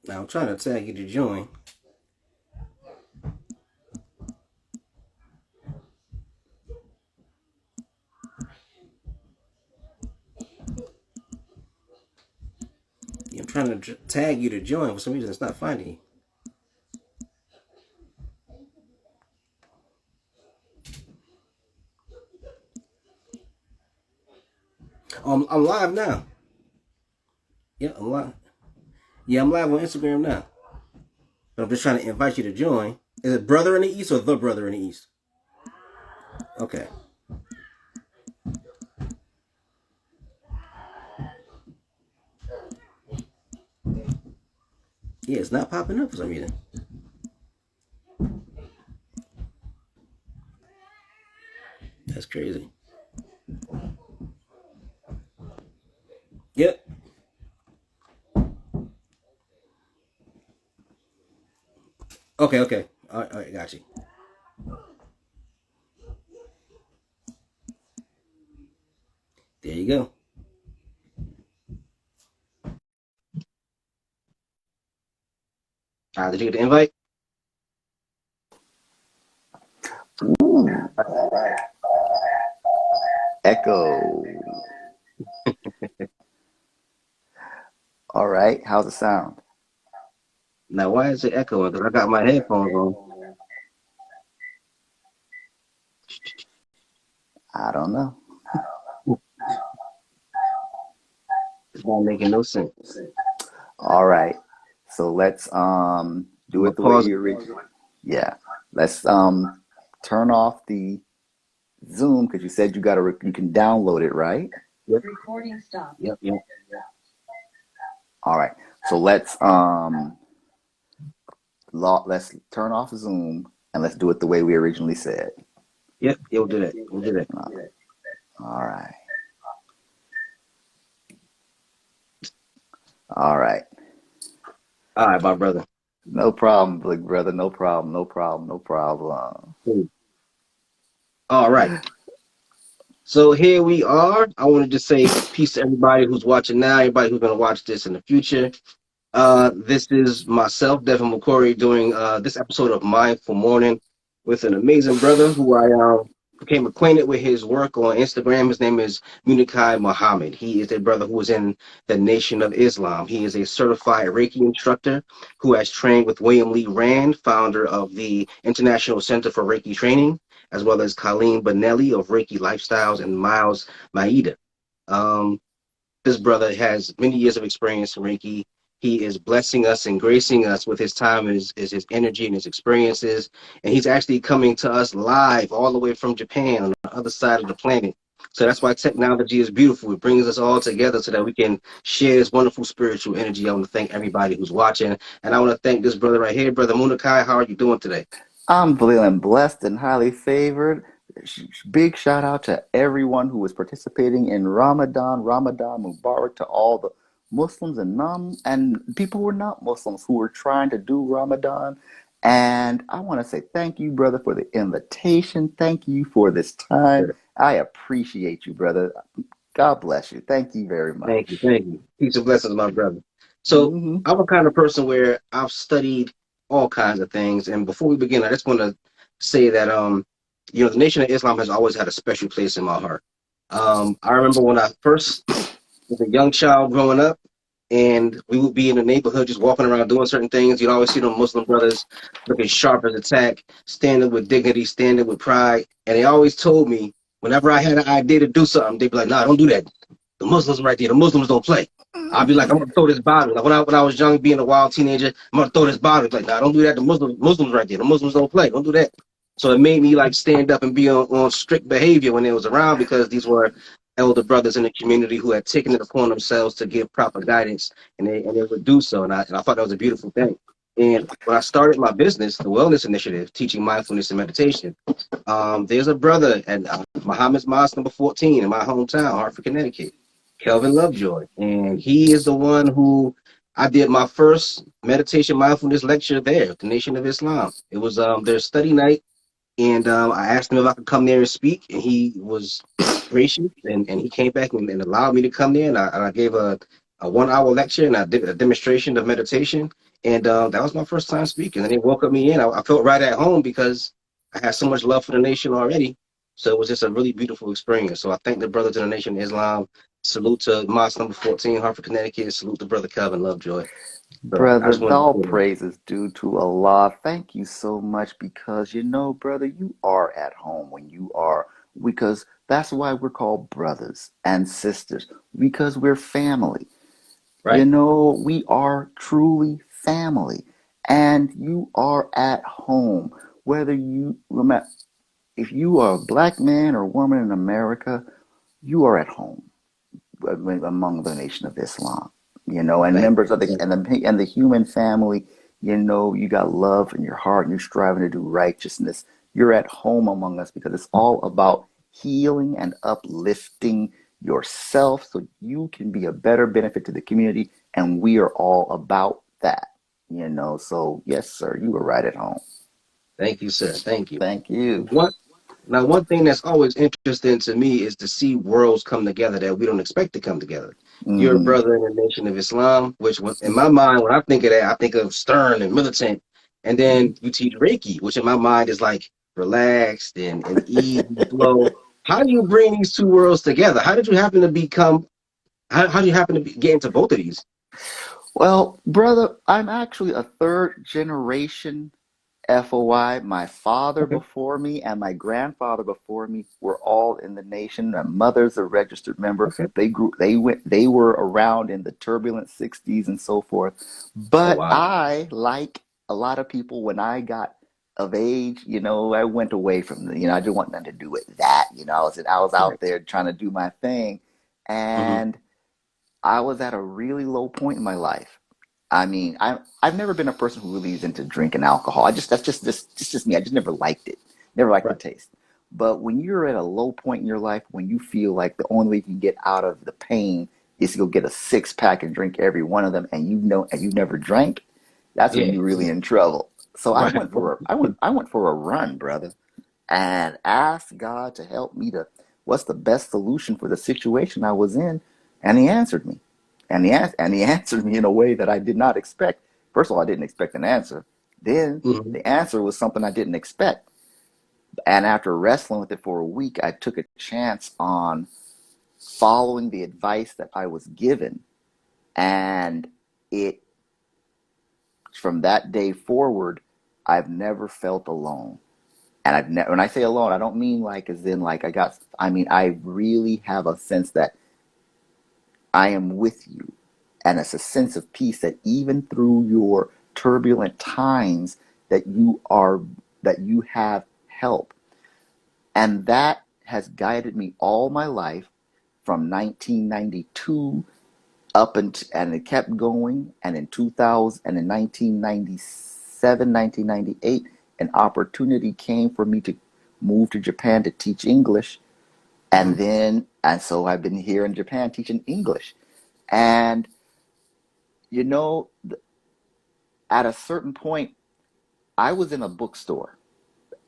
Now I'm trying to tag you to join. Yeah, I'm trying to tag you to join. For some reason, it's not finding you. I'm live now. Yeah, I'm live. Yeah, I'm live on Instagram now. But I'm just trying to invite you to join. Is it Brother in the East or The Brother in the East? Okay. Yeah, it's not popping up for some reason. That's crazy. Yep. Okay, okay. All right, got you. There you go. Did you get the invite? Ooh, echo. All right, how's it sound? Now, why is it echoing? Because I got my headphones on. I don't know. It's not making no sense. All right, so let's I'm do gonna it the way pause it. you originally. Yeah, let's turn off the Zoom because you said you can download it, right? Yep. Recording stop. Yep, yep. All right, so let's turn off Zoom and let's do it the way we originally said. Yep, yeah, we'll do that. We'll do that. All right, all right. All right, my brother. No problem, big brother. No problem. No problem. No problem. Cool. All right. So here we are. I wanted to say peace to everybody who's watching now, everybody who's going to watch this in the future. This is myself, Devin McCory, doing this episode of Mindful Morning with an amazing brother who I became acquainted with his work on Instagram. His name is Muniqui Muhammad. He is a brother who is in the Nation of Islam. He is a certified Reiki instructor who has trained with William Lee Rand, founder of the International Center for Reiki Training, as well as Colleen Benelli of Reiki Lifestyles and Miles Maeda. Um, this brother has many years of experience in Reiki. He is blessing us and gracing us with his time and his energy and his experiences. And he's actually coming to us live all the way from Japan on the other side of the planet. So that's why technology is beautiful. It brings us all together so that we can share this wonderful spiritual energy. I want to thank everybody who's watching. And I want to thank this brother right here, Brother Munakai. How are you doing today? I'm feeling blessed and highly favored. Big shout out to everyone who is participating in Ramadan. Ramadan Mubarak to all the Muslims and non and people who are not Muslims who are trying to do Ramadan. And I want to say thank you, brother, for the invitation. Thank you for this time. I appreciate you, brother. God bless you. Thank you very Thank you, much. thank you. Peace and blessings, my brother. So Hmm. I'm a kind of person where I've studied all kinds of things. And before we begin, I just want to say that the Nation of Islam has always had a special place in my heart. I remember when I first was a young child growing up, and we would be in the neighborhood just walking around doing certain things. You'd always see them Muslim brothers looking sharp as a tack, standing with dignity, standing with pride. And they always told me whenever I had an idea to do something, they'd be like, "Nah, don't do that. The Muslims right there. The Muslims don't play." I'd be like, "I'm gonna throw this bottle." Like when I was young, being a wild teenager, I'm gonna throw this bottle. Like, "Nah, don't do that. The Muslims right there. The Muslims don't play. Don't do that." So it made me like stand up and be on strict behavior when they was around because these were elder brothers in the community who had taken it upon themselves to give proper guidance, and they would do so. And I thought that was a beautiful thing. And when I started my business, the Wellness Initiative, teaching mindfulness and meditation, there's a brother at Muhammad's Mosque number 14 in my hometown, Hartford, Connecticut, Kelvin Lovejoy. And he is the one who I did my first meditation mindfulness lecture there at the Nation of Islam. It was their study night, and I asked him if I could come there and speak, and he was gracious, and he came back and allowed me to come there, and I gave a 1 hour lecture, and I did a demonstration of meditation, And that was my first time speaking. And they welcomed me in. I felt right at home because I had so much love for the nation already. So it was just a really beautiful experience. So I thank the brothers in the Nation of Islam. Salute to Mosque number 14, Hartford, Connecticut. Salute to Brother Calvin Lovejoy. So I Brother, just wanted to all say that. praise is due to Allah. Thank you so much because brother, you are at home when you are, because that's why we're called brothers and sisters, because we're family. Right. We are truly family, and you are at home. Whether you remember, if you are a black man or woman in America, you are at home among the Nation of Islam, and Thank members you. of the human family. You got love in your heart, and you're striving to do righteousness. You're at home among us because it's all about healing and uplifting yourself so you can be a better benefit to the community, and we are all about that. So yes, sir, you were right at home. Thank you, sir. Thank you. Thank you. What Now, one thing that's always interesting to me is to see worlds come together that we don't expect to come together. You're a Hmm. brother in the Nation of Islam, which in my mind, when I think of that, I think of stern and militant. And then you teach Reiki, which in my mind is like relaxed and easy flow. How do you bring these two worlds together? How did you happen to how do you happen to get into both of these? Well, brother, I'm actually a third generation FOI. My father Okay. before me and my grandfather before me were all in the nation. My mother's a registered member. Okay. They were around in the turbulent 60s and so forth. Oh, But wow. I, like a lot of people, when I got of age, I went away from I didn't want nothing to do with that. I was Right. out there trying to do my thing. Hmm. And I was at a really low point in my life. I mean, I've never been a person who really is into drinking alcohol. That's just me. I just never liked it. Never liked the Right. taste. But when you're at a low point in your life, when you feel like the only way you can get out of the pain is to go get a 6 pack and drink every one of them, and you never drank, that's when Yeah. you're really in trouble. So I Right. went for a run, brother, and asked God to help me to what's the best solution for the situation I was in, and He answered me, and he answered me in a way that I did not expect. First of all, I didn't expect an answer. Then Hmm. the answer was something I didn't expect, and after wrestling with it for a week, I took a chance on following the advice that I was given, and it from that day forward, I've never felt alone. And when I say alone, I don't mean like as in like I mean I really have a sense that I am with you, and it's a sense of peace that even through your turbulent times that you have help. And that has guided me all my life from 1992 and it kept going, and in 2000 and in 1997, 1998, an opportunity came for me to move to Japan to teach English. Hmm. And so I've been here in Japan teaching English. And you know, at a certain point, I was in a bookstore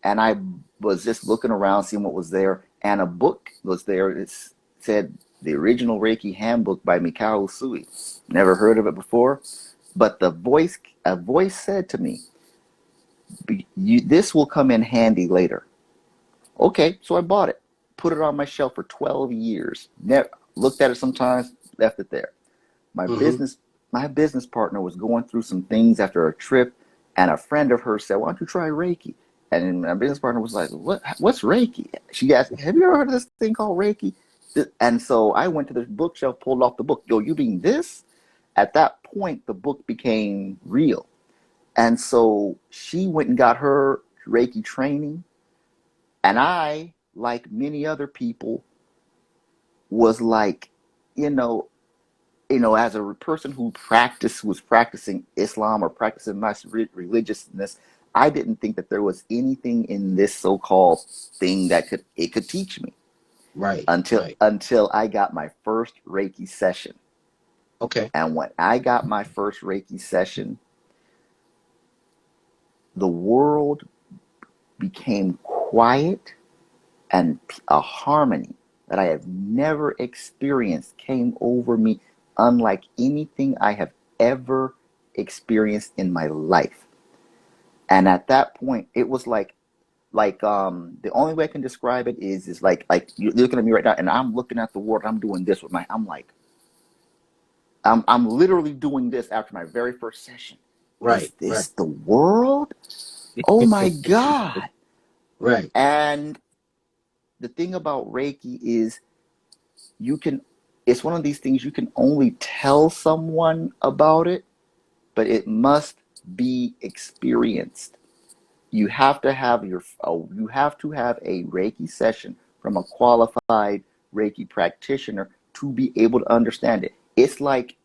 and I was just looking around, seeing what was there. And a book was there. It said the original Reiki handbook by Mikao Usui. Never heard of it before, but a voice said to me, "This will come in handy later." Okay, so I bought it, put it on my shelf for 12 years. Never looked at it sometimes, left it there. my Hmm. business my business partner was going through some things after a trip, and a friend of hers said, "Why don't you try Reiki?" And my business partner was like, What's Reiki?" She asked, "Have you ever heard of this thing called Reiki?" And so I went to the bookshelf, pulled off the book. Yo, you mean this? At that point, the book became real. And so she went and got her Reiki training. And I, like many other people, was like, you know, as a person who was practicing Islam or practicing my religiousness, I didn't think that there was anything in this so-called thing that could teach me Right. until Right. until I got my first Reiki session. Okay. And when I got my first Reiki session, the world became quiet, and a harmony that I have never experienced came over me, unlike anything I have ever experienced in my life. And at that point, it was the only way I can describe it is like you're looking at me right now, and I'm looking at the world. I'm doing this with my. I'm like I'm literally doing this after my very first session. Is Right, right, this the world? Oh my God! right. And the thing about Reiki is you can. It's one of these things you can only tell someone about it, but it must be experienced. You have to have a Reiki session from a qualified Reiki practitioner to be able to understand it. It's like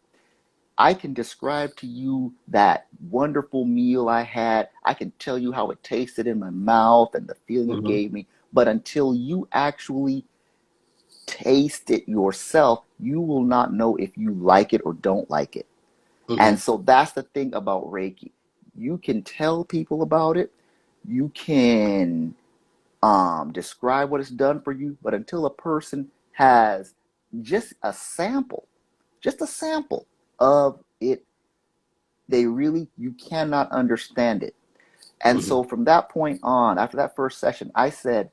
I can describe to you that wonderful meal I had. I can tell you how it tasted in my mouth and the feeling it Hmm. gave me. But until you actually taste it yourself, you will not know if you like it or don't like it. Hmm. And so that's the thing about Reiki. You can tell people about it. You can describe what it's done for you, but until a person has just a sample, just a sample of it, you cannot understand it. And Hmm. so from that point on, after that first session, I said,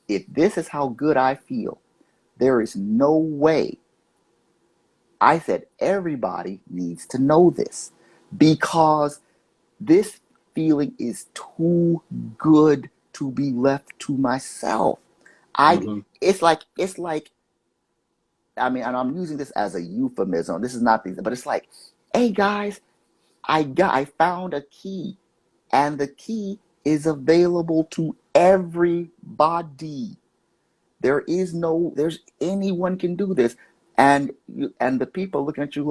if this is how good I feel, there is no way. I said, everybody needs to know this because this feeling is too good to be left to myself. I Hmm. it's like I mean, and I'm using this as a euphemism. This is not but it's like, hey guys, I found a key, and the key is available to everybody. There's anyone can do this, and the people looking at you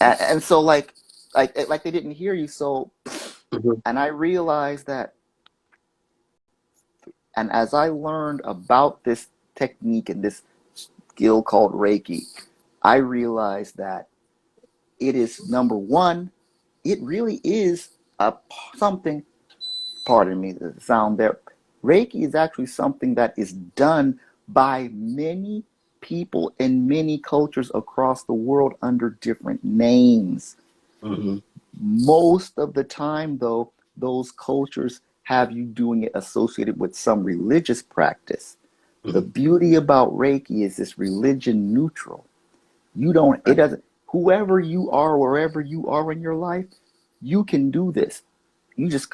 and so like they didn't hear you. So, Hmm. and I realized that, and as I learned about this technique and this skill called Reiki, I realized that it is number one, it really is a something, pardon me the sound there. Reiki is actually something that is done by many people in many cultures across the world under different names. Hmm. Most of the time, though, those cultures have you doing it associated with some religious practice. The Hmm. beauty about Reiki is it's religion neutral. You don't, it Right. doesn't, whoever you are, wherever you are in your life, you can do this. You just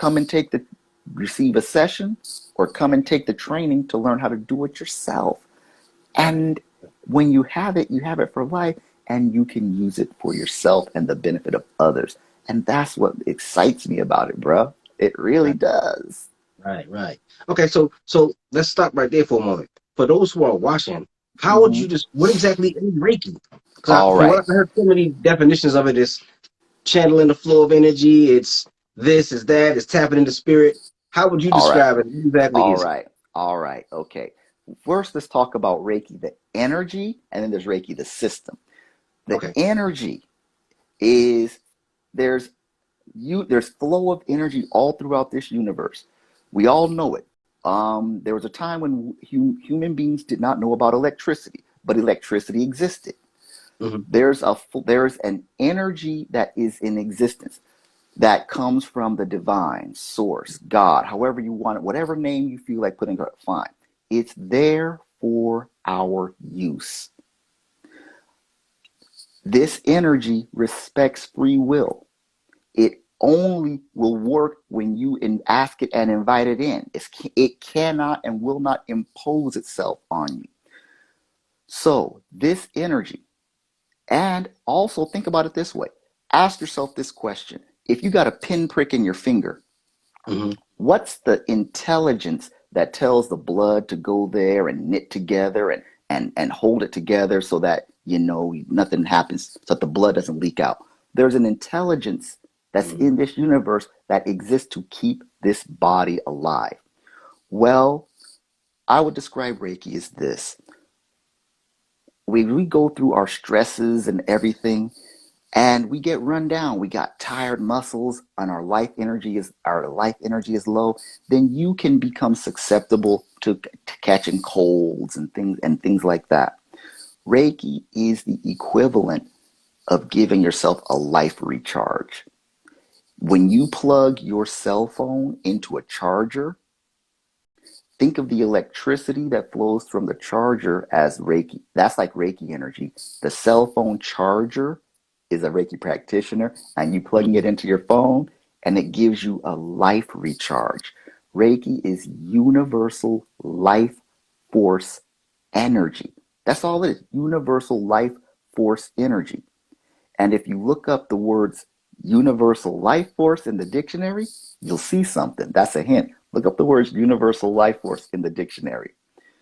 receive a session or come and take the training to learn how to do it yourself. Right. And when you have it for life, and you can use it for yourself and the benefit of others. And that's what excites me about it, bro. It really Right. does. Right. Right. Okay. So let's stop right there for a moment. For those who are watching, how would Hmm. you just what exactly is Reiki? Because All from what right. I've heard, so many definitions of it is channeling the flow of energy. It's this, is that, it's tapping into spirit. How would you All right. describe it? What exactly All is it? right. All right. Okay. First, let's talk about Reiki, the energy, and then there's Reiki, the system. The Okay. energy is there's there's flow of energy all throughout this universe. We all know it. There was a time when human beings did not know about electricity, but electricity existed. Hmm. There's an energy that is in existence that comes from the divine source, God, however you want it, whatever name you feel like putting it, fine. It's there for our use. This energy respects free will. It only will work when you ask it and invite it in. It cannot and will not impose itself on you. So, this energy, and also think about it this way, ask yourself this question. If you got a pinprick in your finger, Hmm. what's the intelligence that tells the blood to go there and knit together and hold it together so that nothing happens, so that the blood doesn't leak out? There's an intelligence that's Hmm. in this universe that exists to keep this body alive. Well, I would describe Reiki as this. We go through our stresses and everything, and we get run down. We got tired muscles, and our life energy is low. Then you can become susceptible to catching colds and things like that. Reiki is the equivalent of giving yourself a life recharge. When you plug your cell phone into a charger, think of the electricity that flows from the charger as Reiki. That's like Reiki energy. The cell phone charger is a Reiki practitioner, and you plugging it Mm-hmm. into your phone, and it gives you a life recharge. Reiki is universal life force energy. That's all it is. Universal life force energy. And if you look up the words universal life force in the dictionary, you'll see something. That's a hint. Look up the words universal life force in the dictionary.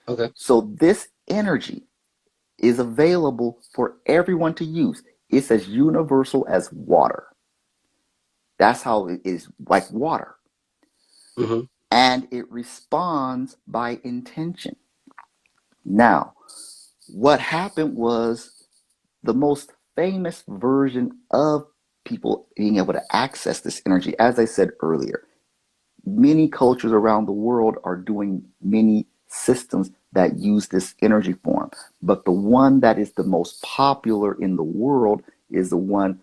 Okay. So this energy is available for everyone to use. It's as universal as water. That's how it is, like water. Mm-hmm. And it responds by intention. Now, what happened was the most famous version of people being able to access this energy, as I said earlier, many cultures around the world are doing many systems that use this energy form. But the one that is the most popular in the world is the one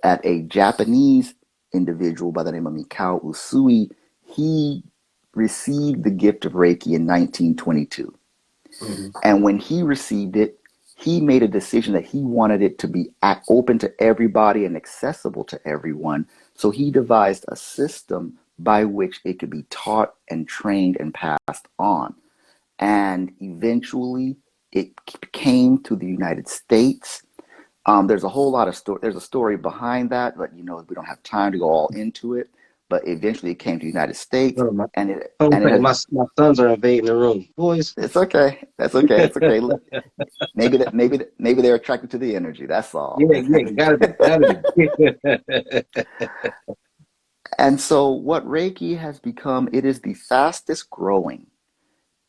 at a Japanese individual by the name of Mikao Usui. He received the gift of Reiki in 1922. Mm-hmm. And when he received it, he made a decision that he wanted it to be open to everybody and accessible to everyone. So he devised a system by which it could be taught and trained and passed on. And eventually it came to the United States. There's a whole lot of story. There's a story behind that, but we don't have time to go all into it. But eventually it came to the United States, No, my and it phone and it thing. has. My sons are invading the room. Boys. It's okay. That's okay. It's okay. Maybe they're attracted to the energy. That's all. Yeah, yeah, gotta be, gotta be. And so what Reiki has become, it is the fastest growing,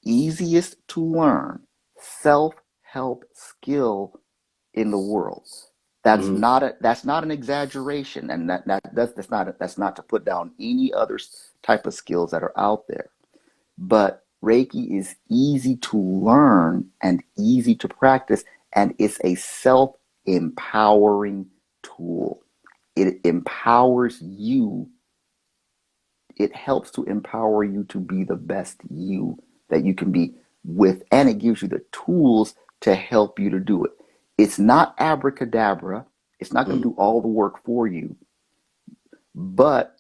easiest to learn self-help skill in the world. Mm-hmm. That's not an exaggeration, and that's not to put down any other type of skills that are out there. But Reiki is easy to learn and easy to practice, and it's a self empowering tool. It empowers you, it helps to empower you to be the best you that you can be with, and it gives you the tools to help you to do it. It's not abracadabra, it's not going Mm-hmm. to do all the work for you, but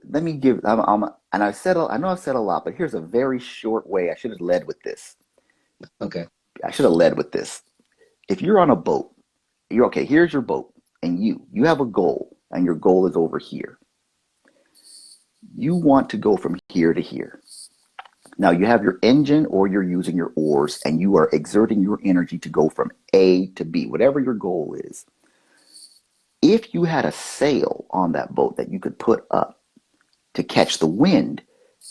let me give and I know I've said a lot, but here's a very short way. I should have led with this. Okay. I should have led with this. If you're on a boat, you're okay, here's your boat, and you have a goal, and your goal is over here. You want to go from here to here. Now you have your engine or you're using your oars, and you are exerting your energy to go from A to B, whatever your goal is. If you had a sail on that boat that you could put up to catch the wind,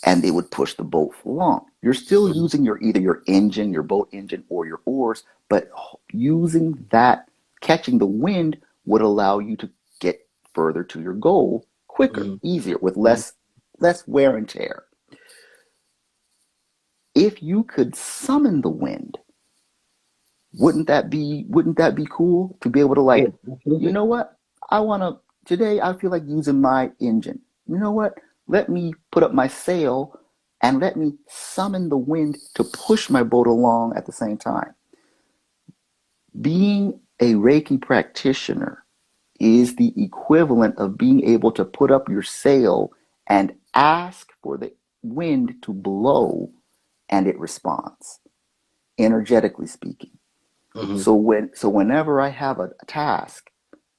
and it would push the boat along. You're still Mm-hmm. using either your engine, your boat engine, or your oars, but using that, catching the wind would allow you to get further to your goal quicker, Mm-hmm. easier, with Mm-hmm. less wear and tear. If you could summon the wind, wouldn't that be cool to be able to, Yeah, like, you absolutely. know what? I want to today I feel like using my engine. You know what? Let me put up my sail and let me summon the wind to push my boat along at the same time. Being a Reiki practitioner is the equivalent of being able to put up your sail and ask for the wind to blow, and it responds, energetically speaking. Mm-hmm. So whenever I have a task,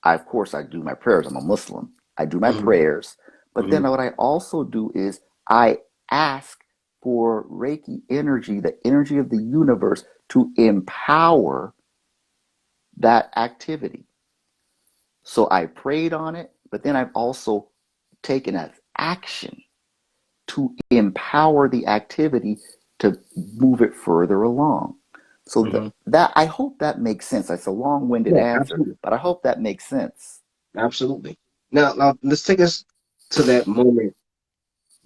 of course I do my prayers. I'm a Muslim. I do my Mm-hmm. prayers, but Mm-hmm. then what I also do is I ask for Reiki energy, the energy of the universe, to empower that activity. So I prayed on it, but then I've also taken an action to empower the activity to move it further along. So Mm-hmm. that I hope that makes sense. It's a long-winded Yeah, answer, absolutely. but I hope that makes sense. Absolutely. Now let's take us to that moment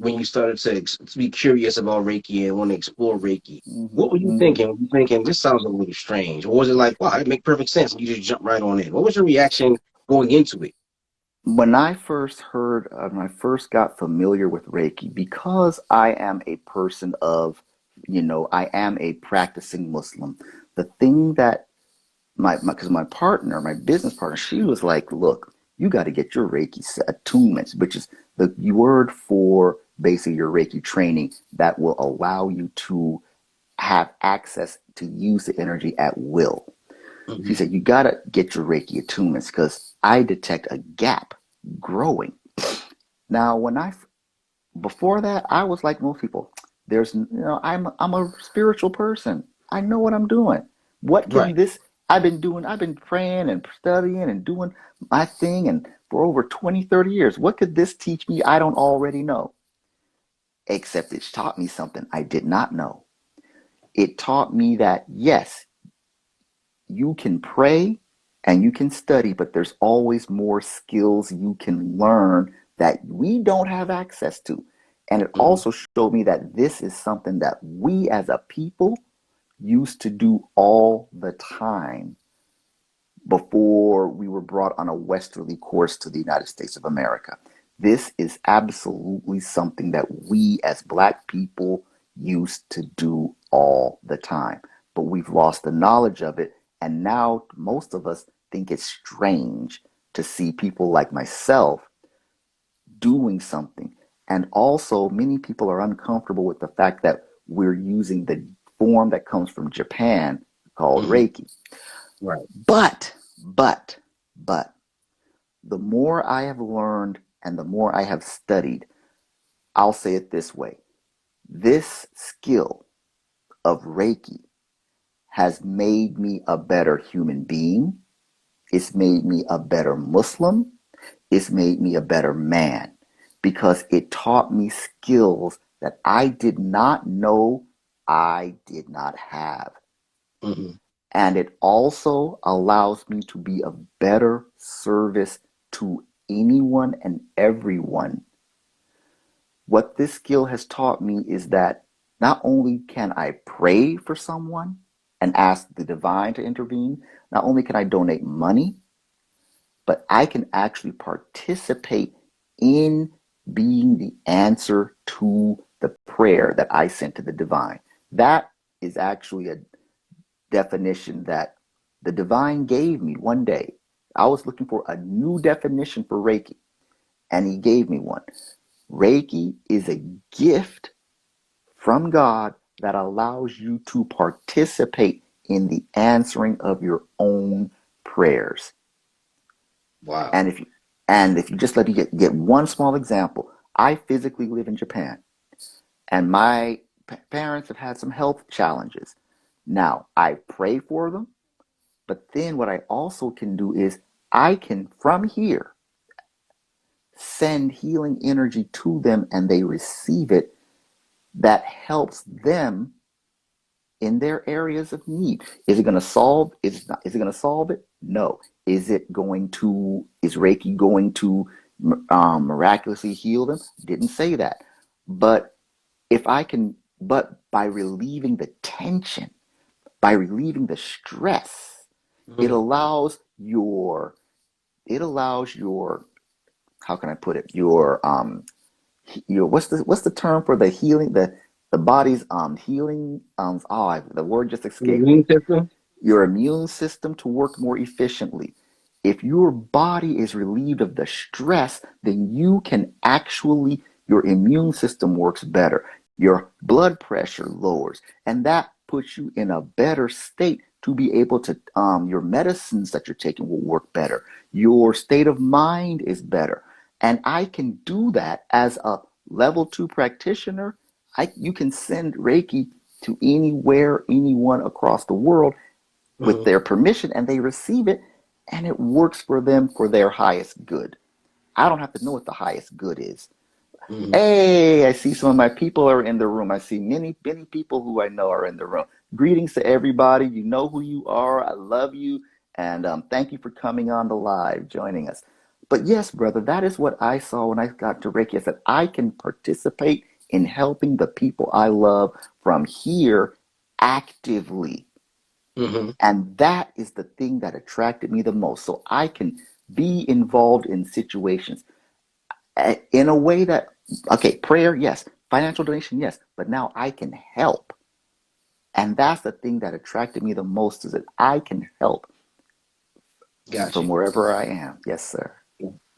when you started to be curious about Reiki and want to explore Reiki? Hmm. What were you Hmm. thinking? Were you thinking this sounds a little strange, or was it like, wow, it make perfect sense? And you just jump right on in. What was your reaction going into it? When I first heard, when I first got familiar with Reiki, because I am a person of, I am a practicing Muslim. The thing that because my partner, my business partner, she was like, look, you got to get your Reiki attunements, which is the word for basically your Reiki training that will allow you to have access to use the energy at will. She Hmm. said, you got to get your Reiki attunements because I detect a gap growing. Now, before that, I was like most people. I'm a spiritual person. I know what I'm doing. What can Right. this? I've been doing. I've been praying and studying and doing my thing, and for over 20, 30 years. What could this teach me? I don't already know. Except it's taught me something I did not know. It taught me that yes, you can pray and you can study, but there's always more skills you can learn that we don't have access to. And it Hmm. also showed me that this is something that we as a people used to do all the time before we were brought on a westerly course to the United States of America. This is absolutely something that we as Black people used to do all the time, but we've lost the knowledge of it. And now most of us think it's strange to see people like myself doing something. And also, many people are uncomfortable with the fact that we're using the form that comes from Japan called Hmm. Reiki. Right. But, but, but, the more I have learned and the more I have studied, I'll say it this way. This skill of Reiki has made me a better human being. It's made me a better Muslim. It's made me a better man because it taught me skills that I did not know I did not have. Hmm. And it also allows me to be of better service to anyone and everyone. What this skill has taught me is that not only can I pray for someone and ask the divine to intervene, not only can I donate money, but I can actually participate in being the answer to the prayer that I sent to the divine. That is actually a definition that the divine gave me one day. I was looking for a new definition for Reiki, and he gave me one. Reiki is a gift from God that allows you to participate in the answering of your own prayers. Wow. And if you just let me get one small example, I physically live in Japan, and my parents have had some health challenges. Now I pray for them, but then what I also can do is I can from here send healing energy to them, and they receive it. That helps them in their areas of need. Is it going to solve? Is it going to solve it? No. Is Reiki going to miraculously heal them? Didn't say that. But but by relieving the tension, by relieving the stress, it Hmm. allows your, it allows your, how can I put it? Your what's the term for the healing, the body's healing, the word just Your escaped me. immune system. Your immune system to work more efficiently. If your body is relieved of the stress, then you can actually, your immune system works better. Your blood pressure lowers, and that puts you in a better state to be able to, your medicines that you're taking will work better. Your state of mind is better. And I can do that as a level 2 practitioner. You can send Reiki to anywhere, anyone across the world with Hmm. their permission, and they receive it, and it works for them for their highest good. I don't have to know what the highest good is. Hmm. Hey, I see some of my people are in the room. I see many, many people who I know are in the room. Greetings to everybody. You know who you are. I love you. And thank you for coming on the live, joining us. But yes, brother, that is what I saw when I got to Reiki. I said, I can participate in helping the people I love from here actively. Hmm. And that is the thing that attracted me the most. So I can be involved in situations in a way that, okay, prayer, yes, financial donation, yes, but now I can help. And that's the thing that attracted me the most is that I can help from Gotcha. wherever I am. Yes, sir.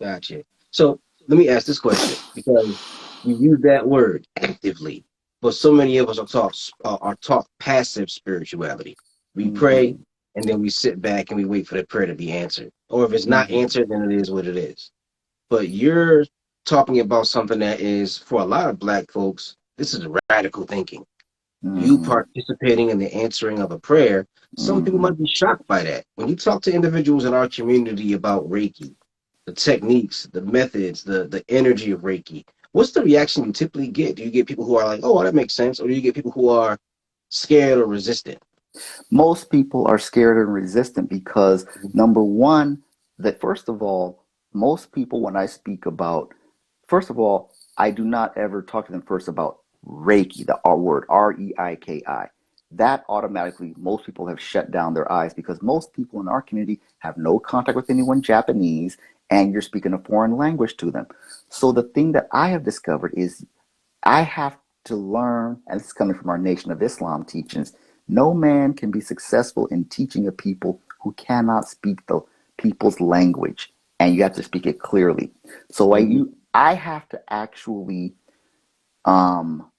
Gotcha. So let me ask this question because you use that word actively, but so many of us are taught passive spirituality. We pray Mm-hmm. and then we sit back and we wait for the prayer to be answered. Or if it's not Mm-hmm. answered, then it is what it is. But you're talking about something that is for a lot of black folks. This is radical thinking. You Mm-hmm. participating in the answering of a prayer. Some people Mm-hmm. might be shocked by that. When you talk to individuals in our community about Reiki, the techniques, the methods, the energy of Reiki, what's the reaction you typically get? Do you get people who are like, "Oh, that makes sense," or do you get people who are scared or resistant? Most people are scared and resistant because number one, that first of all, most people when I speak about, first of all, I do not ever talk to them first about Reiki, the R word, Reiki. That automatically, most people have shut down their eyes because most people in our community have no contact with anyone Japanese and you're speaking a foreign language to them. So the thing that I have discovered is I have to learn, and this is coming from our Nation of Islam teachings, no man can be successful in teaching a people who cannot speak the people's language. And you have to speak it clearly. So Hmm. I have to actually um,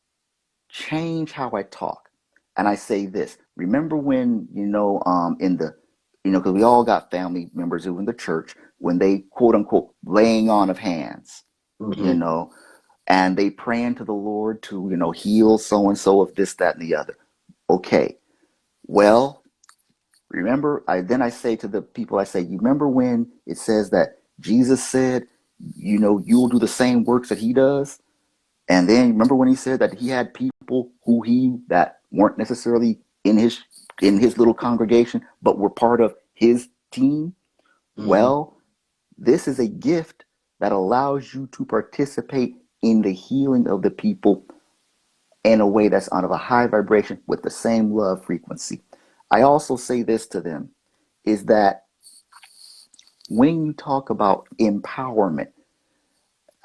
change how I talk. And I say this. Remember when, in the, because we all got family members who in the church, when they quote unquote laying on of hands, you Hmm. know, and they praying to the Lord to, heal so and so of this, that, and the other. Okay. Well, remember, I say to the people, I say, you remember when it says that Jesus said, you'll do the same works that he does? And then remember when he said that he had people that weren't necessarily in his little congregation, but were part of his team? Hmm. Well, this is a gift that allows you to participate in the healing of the people in a way that's out of a high vibration with the same love frequency. I also say this to them is that when you talk about empowerment,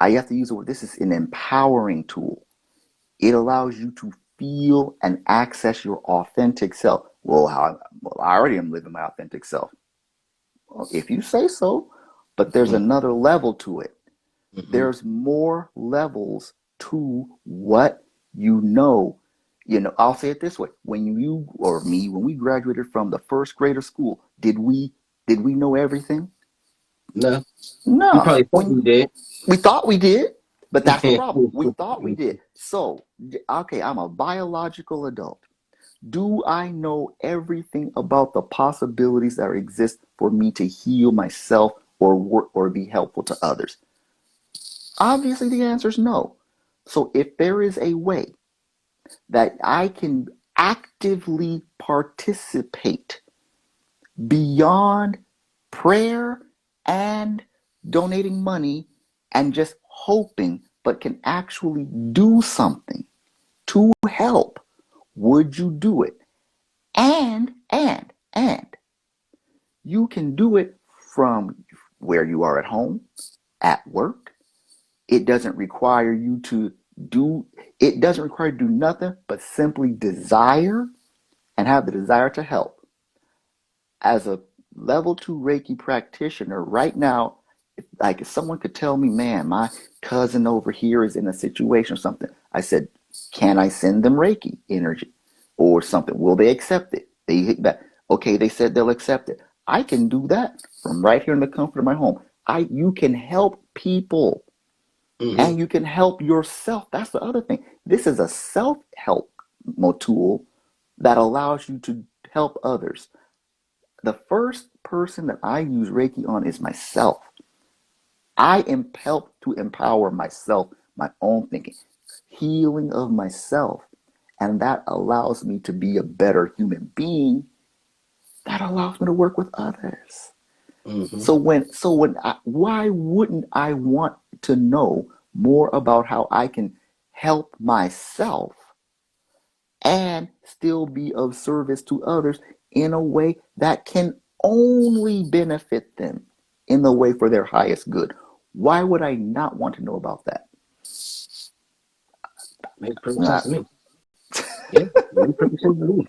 I have to use the word, this is an empowering tool. It allows you to feel and access your authentic self. Well, I already am living my authentic self. Well, if you say so, but there's Hmm. another level to it. Hmm. There's more levels to what you know. I'll say it this way. When you or me, when we graduated from the first grade of school, did we know everything? No, we No. probably thought When we did. we thought we did, but that's the problem. We thought we did. So, okay, I'm a biological adult. Do I know everything about the possibilities that exist for me to heal myself or work or be helpful to others? Obviously, the answer is no. So, if there is a way that I can actively participate beyond prayer and donating money and just hoping, but can actually do something to help, would you do it? And you can do it from where you are at home, at work. It doesn't require you to do it doesn't require you to do nothing but simply desire and have the desire to help. As a level 2 Reiki practitioner right now, like if someone could tell me, man, my cousin over here is in a situation or something, I said, can I send them Reiki energy or something? Will they accept it? They hit back. Okay, they said they'll accept it. I can do that from right here in the comfort of my home. You can help people Hmm. and you can help yourself. That's the other thing. This is a self-help tool that allows you to help others. The first person that I use Reiki on is myself. I am helped to empower myself, my own thinking, healing of myself. And that allows me to be a better human being. That allows me to work with others. Hmm. Why wouldn't I want to know more about how I can help myself and still be of service to others in a way that can only benefit them in the way for their highest good? Why would I not want to know about that? Makes perfect sense Nah, to me. Yeah, makes perfect sense to me.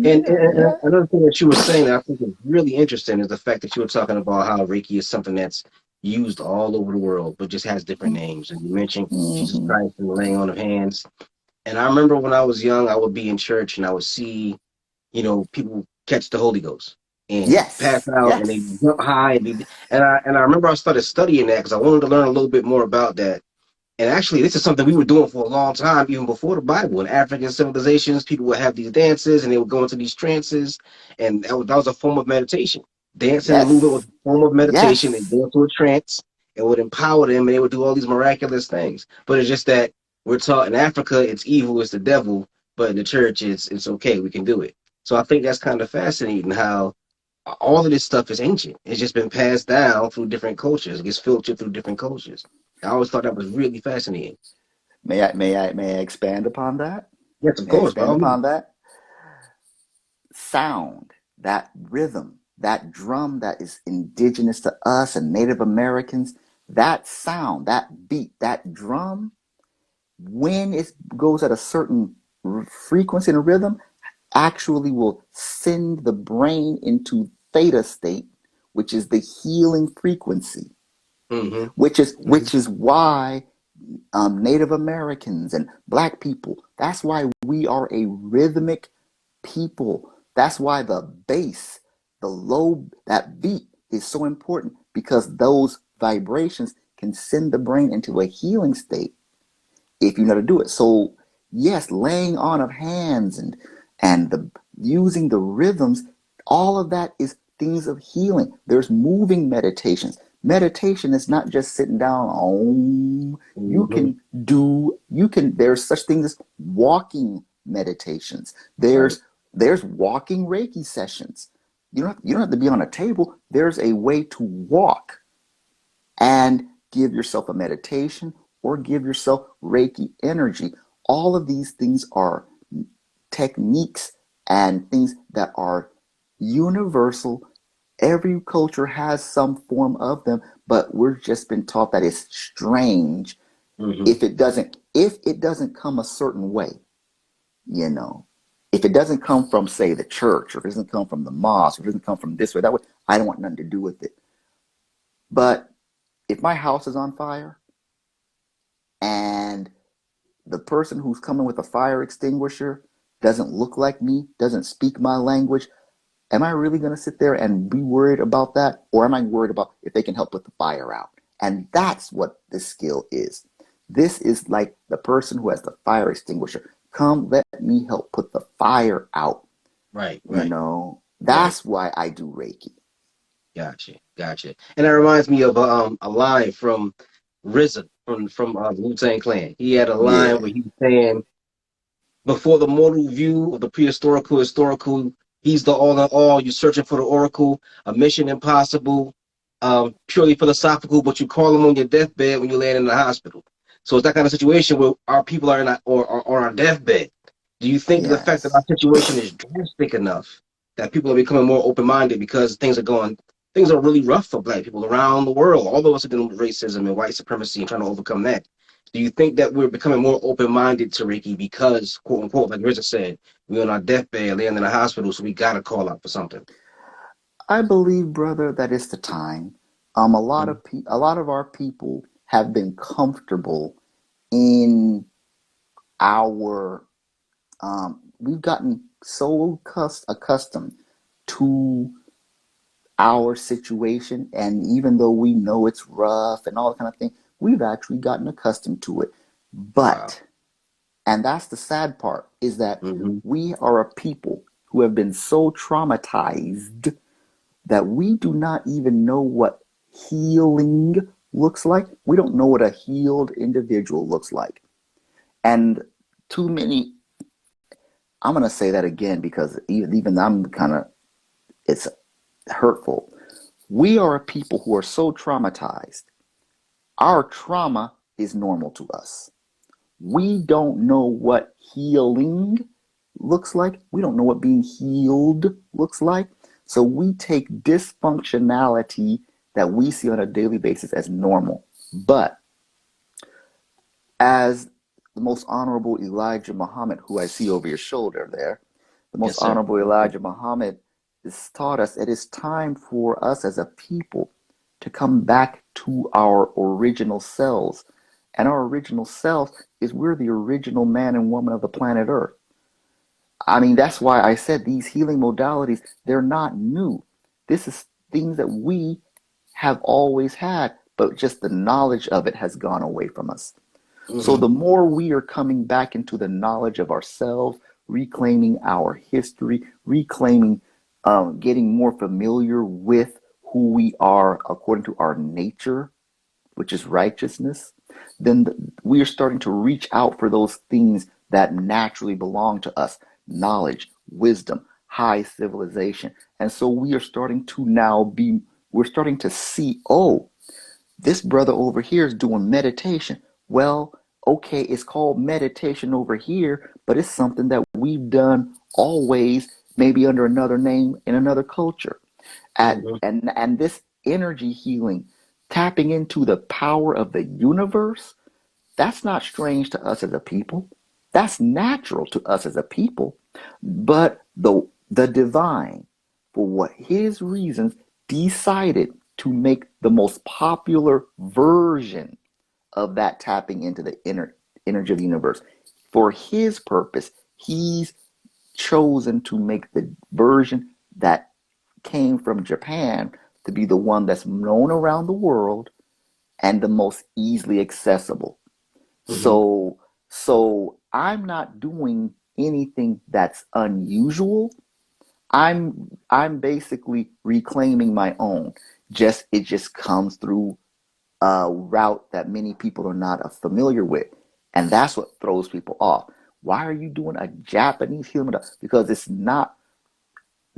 And yeah. another thing that you were saying that I think is really interesting is the fact that you were talking about how Reiki is something that's used all over the world, but just has different names. And you mentioned Jesus Mm-hmm. Christ and the laying on of hands. And I remember when I was young, I would be in church and I would see, people catch the Holy Ghost and pass Yes, out and they yes, jump high and I remember I started studying that because I wanted to learn a little bit more about that. And actually, this is something we were doing for a long time, even before the Bible. In African civilizations, people would have these dances and they would go into these trances, and that was a form of meditation. Dancing and movement was yes, a form of meditation. They yes. go into a trance, it would empower them, and they would do all these miraculous things. But it's just that we're taught in Africa it's evil, it's the devil, but in the church it's okay, we can do it. So I think that's kind of fascinating how all of this stuff is ancient. It's just been passed down through different cultures. It gets filtered through different cultures. I always thought that was really fascinating. May I expand upon that? Yes, of May I course, by expand all means. upon that? Sound, that rhythm, that drum that is indigenous to us and Native Americans, that sound, that beat, that drum, when it goes at a certain frequency and rhythm, actually will send the brain into theta state, which is the healing frequency, Hmm. which is why Native Americans and Black people. That's why we are a rhythmic people. That's why the bass, the low, that beat is so important because those vibrations can send the brain into a healing state if you know how to do it. So yes, laying on of hands and the using the rhythms, all of that is things of healing. There's moving meditations. Meditation is not just sitting down. Hmm. There's such things as walking meditations. Right. There's walking Reiki sessions. You don't have to be on a table. There's a way to walk and give yourself a meditation or give yourself Reiki energy. All of these things are techniques and things that are universal. Every culture has some form of them, but we've just been taught that it's strange Hmm. if it doesn't come a certain way, you know. If it doesn't come from, say, the church, or if it doesn't come from the mosque, or if it doesn't come from this way, that way, I don't want nothing to do with it. But if my house is on fire and the person who's coming with a fire extinguisher doesn't look like me, doesn't speak my language, am I really going to sit there and be worried about that? Or am I worried about if they can help put the fire out? And that's what this skill is. This is like the person who has the fire extinguisher. Come, let me help put the fire out. Right. Right. Right. That's why I do Reiki. Gotcha. Gotcha. And that reminds me of a line from RZA from the Wu-Tang Clan. He had a line Yeah, where he was saying, "Before the mortal view of the prehistorical historical, he's the all in all. You're searching for the oracle, a mission impossible, purely philosophical, but you call him on your deathbed when you land in the hospital." So it's that kind of situation where our people are in or on our deathbed. Do you think that the fact that our yes. situation is drastic enough that people are becoming more open minded because things are really rough for Black people around the world? All of us are dealing with racism and white supremacy and trying to overcome that. Do you think that we're becoming more open minded to Reiki because, quote unquote, like Richard said, we're on our deathbed, laying in the hospital, so we got to call out for something? I believe, brother, that it's the time. A lot of our people have been comfortable in our. We've gotten so accustomed to our situation, and even though we know it's rough and all that kind of thing, we've actually gotten accustomed to it. Wow. But, and that's the sad part, is that Hmm. we are a people who have been so traumatized that we do not even know what healing looks like. We don't know what a healed individual looks like. And too many, I'm going to say that again because even I'm kind of, it's hurtful. We are a people who are so traumatized. Our trauma is normal to us. We don't know what healing looks like. We don't know what being healed looks like. So we take dysfunctionality that we see on a daily basis as normal. But as the most honorable Elijah Muhammad, who I see over your shoulder there, the most Yes, sir. honorable Elijah Muhammad has taught us it is time for us as a people to come back to our original selves. And our original self is we're the original man and woman of the planet Earth. I mean, that's why I said these healing modalities, they're not new. This is things that we have always had, but just the knowledge of it has gone away from us. So Hmm. the more we are coming back into the knowledge of ourselves, reclaiming our history, reclaiming, getting more familiar with who we are according to our nature, which is righteousness, then we are starting to reach out for those things that naturally belong to us: knowledge, wisdom, high civilization. And so we are starting to we're starting to see, oh, this brother over here is doing meditation. Well, okay, it's called meditation over here, but it's something that we've done always, maybe under another name in another culture. Hmm. And this energy healing, tapping into the power of the universe, that's not strange to us as a people. That's natural to us as a people. But the divine, for what his reasons, decided to make the most popular version of that tapping into the inner energy of the universe. For his purpose, he's chosen to make the version that came from Japan to be the one that's known around the world and the most easily accessible. Hmm. So I'm not doing anything that's unusual. I'm basically reclaiming my own. Just it just comes through a route that many people are not familiar with, and that's what throws people off. Why are you doing a Japanese healing? Because it's not,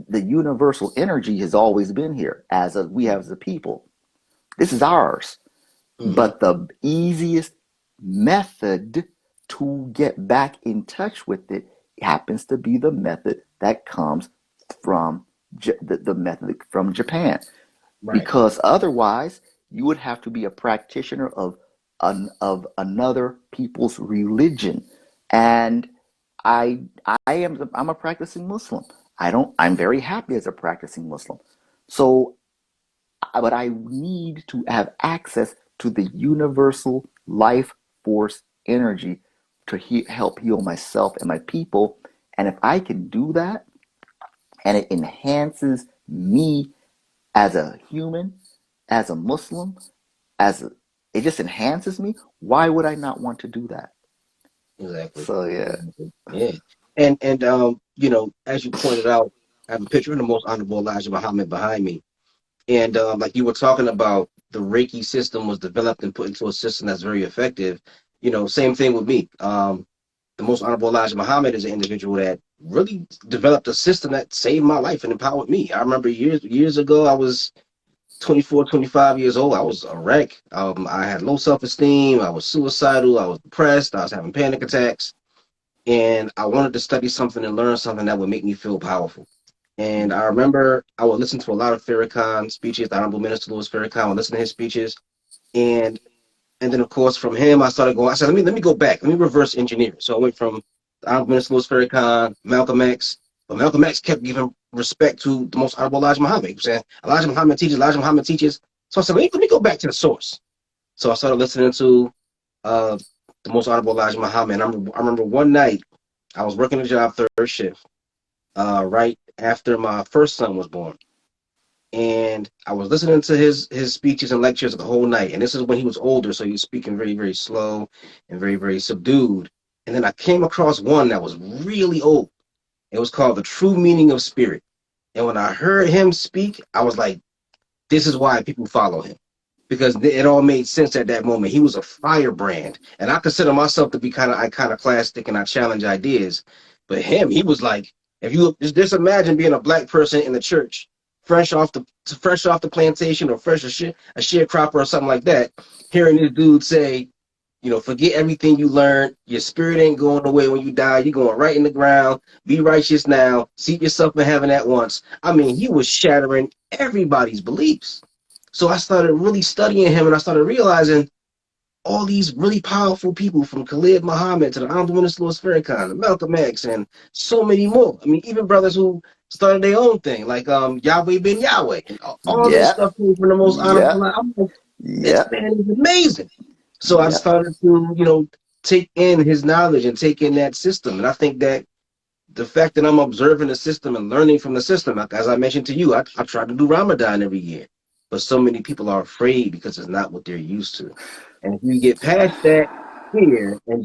the universal energy has always been here we have as a people. This is ours. Hmm. But the easiest method to get back in touch with it happens to be the method that comes from the method from Japan. Right. Because otherwise, you would have to be a practitioner of another people's religion. And I'm a practicing Muslim. I'm very happy as a practicing Muslim. So but I need to have access to the universal life force energy to help heal myself and my people. And if I can do that and it enhances me as a human, as a Muslim, as a, it just enhances me, why would I not want to do that? Exactly. So yeah. Exactly. Yeah. And as you pointed out, I have a picture of the most honorable Elijah Muhammad behind me. And like you were talking about, the Reiki system was developed and put into a system that's very effective. Same thing with me. The most honorable Elijah Muhammad is an individual that really developed a system that saved my life and empowered me. I remember years ago, I was 24, 25 years old. I was a wreck. I had low self-esteem. I was suicidal. I was depressed. I was having panic attacks. And I wanted to study something and learn something that would make me feel powerful. And I Mm-hmm. remember I would listen to a lot of Farrakhan speeches, the Honorable Minister Louis Farrakhan. I would listen to his speeches. And and then of course from him I started going, I said, let me go back. Let me reverse engineer. So I went from the Honorable Minister Louis Farrakhan, Malcolm X, but Malcolm X kept giving respect to the most honorable Elijah Muhammad. He was saying, Elijah Muhammad teaches, Elijah Muhammad teaches. So I said, let me go back to the source. So I started listening to uh, the most honorable Elijah Muhammad. And I remember one night I was working a job third shift, right after my first son was born. And I was listening to his speeches and lectures the whole night. And this is when he was older, so he was speaking very, very slow and very, very subdued. And then I came across one that was really old. It was called The True Meaning of Spirit. And when I heard him speak, I was like, this is why people follow him. Because it all made sense at that moment. He was a firebrand. And I consider myself to be kind of iconoclastic and I challenge ideas. But him, he was like, if you just imagine being a black person in the church fresh off the plantation or fresh a sharecropper or something like that, hearing this dude say, forget everything you learned. Your spirit ain't going away when you die. You're going right in the ground. Be righteous now. Seek yourself in heaven at once. I mean, he was shattering everybody's beliefs. So I started really studying him, and I started realizing all these really powerful people, from Khalid Muhammad to the Honorable Minister Louis Farrakhan, to Malcolm X, and so many more. I mean, even brothers who started their own thing, like Yahweh Ben Yahweh, and all this Yep. stuff came from the most honorable Yep. line. I'm like, this Yep. man is amazing. So I Yep. started to, take in his knowledge and take in that system. And I think that the fact that I'm observing the system and learning from the system, like, as I mentioned to you, I try to do Ramadan every year, but so many people are afraid because it's not what they're used to. And if you get past that fear and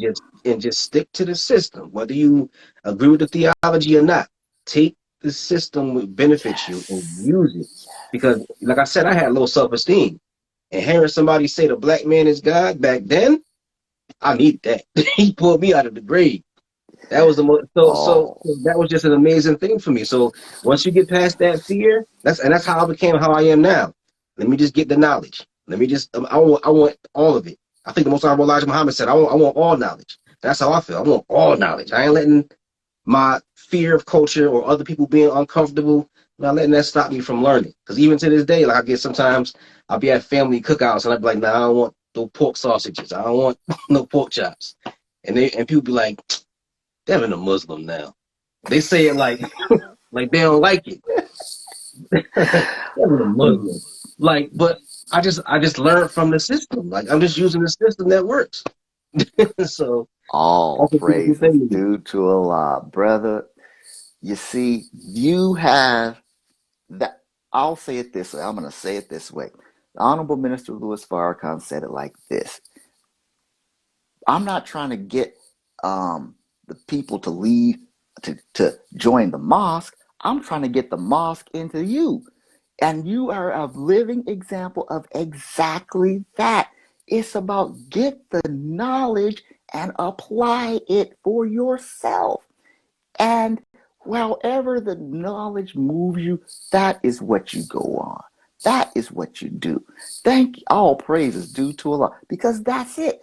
just stick to the system, whether you agree with the theology or not, take the system that benefits you and Yes. use it. Because, Yes. like I said, I had low self-esteem, and hearing somebody say the black man is God back then, I need that. He pulled me out of the grave. That was the most Oh. so that was just an amazing thing for me. So once you get past that fear, that's how I became how I am now. Let me just get the knowledge. Let me just I want all of it. I think the most honorable Elijah Muhammad said, I want all knowledge. That's how I feel. I want all knowledge. I ain't letting my fear of culture or other people being uncomfortable, not letting that stop me from learning. Because even to this day, like I get sometimes I'll be at family cookouts and I'll be like, nah, I don't want no pork sausages. I don't want no pork chops. And people be like, Devin a Muslim now. They say it like they don't like it. Devin a Muslim. Like, but I just learned from the system. Like I'm just using the system that works. So All that's a beautiful praises thing to me. due to Allah, brother. You see, you have that. I'll say it this way. I'm going to say it this way. The Honorable Minister Louis Farrakhan said it like this. I'm not trying to get the people to leave to join the mosque. I'm trying to get the mosque into you. And you are a living example of exactly that. It's about get the knowledge and apply it for yourself. And however the knowledge moves you, that is what you go on. That is what you do. Thank all praises due to Allah. Because that's it.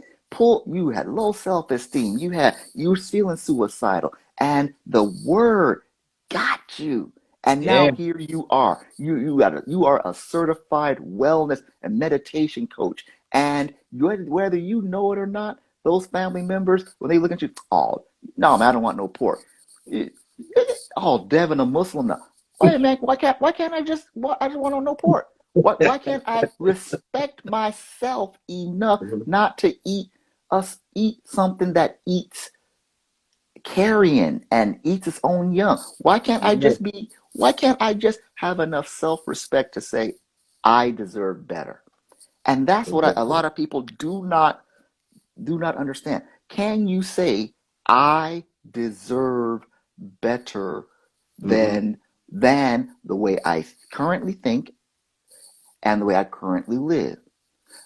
You had low self-esteem. You were feeling suicidal. And the word got you. And now Yeah. here you are. You are a certified wellness and meditation coach. And whether you know it or not, those family members, when they look at you, oh, no, man, I don't want no pork. Oh, Devin, a Muslim now. Wait, man, why can't I just want to know pork? Why can't I respect myself enough not to eat something that eats carrion and eats its own young? Yeah. Why can't I just have enough self-respect to say I deserve better? And that's what a lot of people do not understand. Can you say I deserve better Mm-hmm. than the way I currently think and the way I currently live?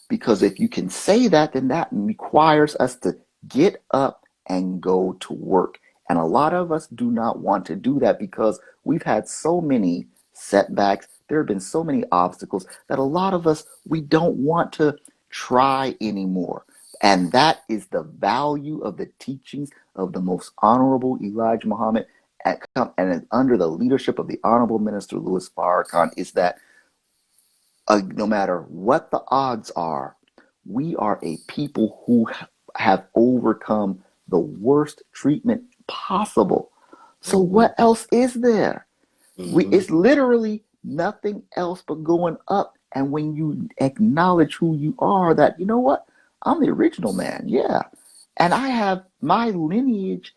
Because if you can say that, then that requires us to get up and go to work. And a lot of us do not want to do that because we've had so many setbacks. There have been so many obstacles that a lot of us, we don't want to try anymore. And that is the value of the teachings of the most honorable Elijah Muhammad and under the leadership of the honorable minister Louis Farrakhan is that no matter what the odds are, we are a people who have overcome the worst treatment possible. So Mm-hmm. what else is there? Mm-hmm. It's literally nothing else but going up. And when you acknowledge who you are, that, you know what? I'm the original man. Yeah. And I have my lineage.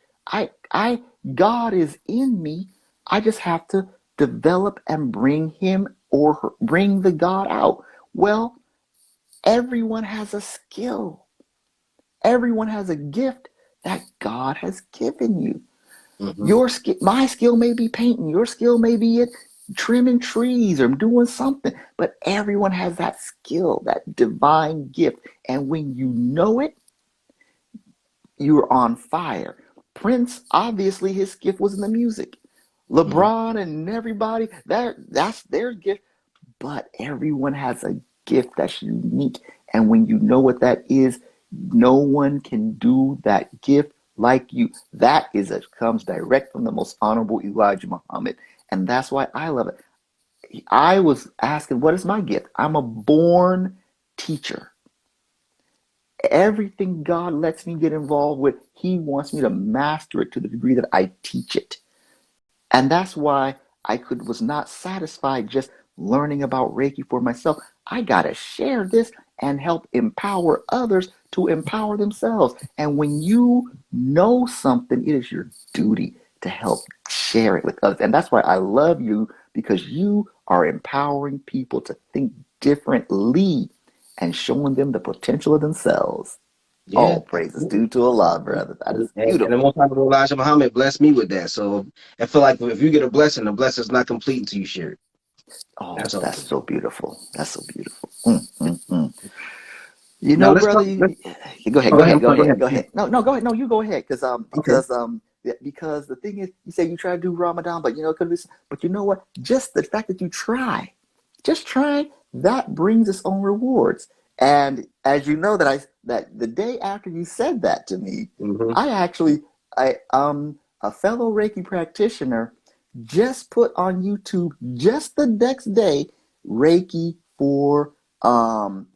God is in me. I just have to develop and bring him or bring the God out. Well, everyone has a skill. Everyone has a gift that God has given you. Mm-hmm. My skill may be painting. Your skill may be it trimming trees or doing something. But everyone has that skill, that divine gift. And when you know it, you're on fire. Prince, obviously, his gift was in the music. Hmm. LeBron and everybody, that's their gift. But everyone has a gift that's unique. And when you know what that is, no one can do that gift like you. That is a comes direct from the most honorable Elijah Muhammad. And that's why I love it. I was asking, what is my gift? I'm a born teacher. Everything God lets me get involved with, He wants me to master it to the degree that I teach it. And that's why I could was not satisfied just learning about Reiki for myself. I gotta share this and help empower others to empower themselves. And when you know something, it is your duty to help share it with others. And that's why I love you, because you are empowering people to think differently and showing them the potential of themselves. Yeah, All praises absolutely. due to Allah, brother. That is And the beautiful. Most Honorable Elijah Muhammad blessed me with that. So I feel like if you get a blessing, the blessing's not complete until you share it. Oh, That's all. that's so beautiful. That's so beautiful. Mm. You Now know, let's brother, talk. Let's, go ahead, oh, go go ahead. ahead, I'm go sorry. Go ahead, ahead. go ahead. No, no, go ahead. No, you go ahead, Okay. because the thing is, you say you try to do Ramadan, but but you know what? Just the fact that you try, just try, that brings its own rewards. And as you know, that the day after you said that to me, Hmm. I actually, I a fellow Reiki practitioner just put on YouTube just the next day Reiki um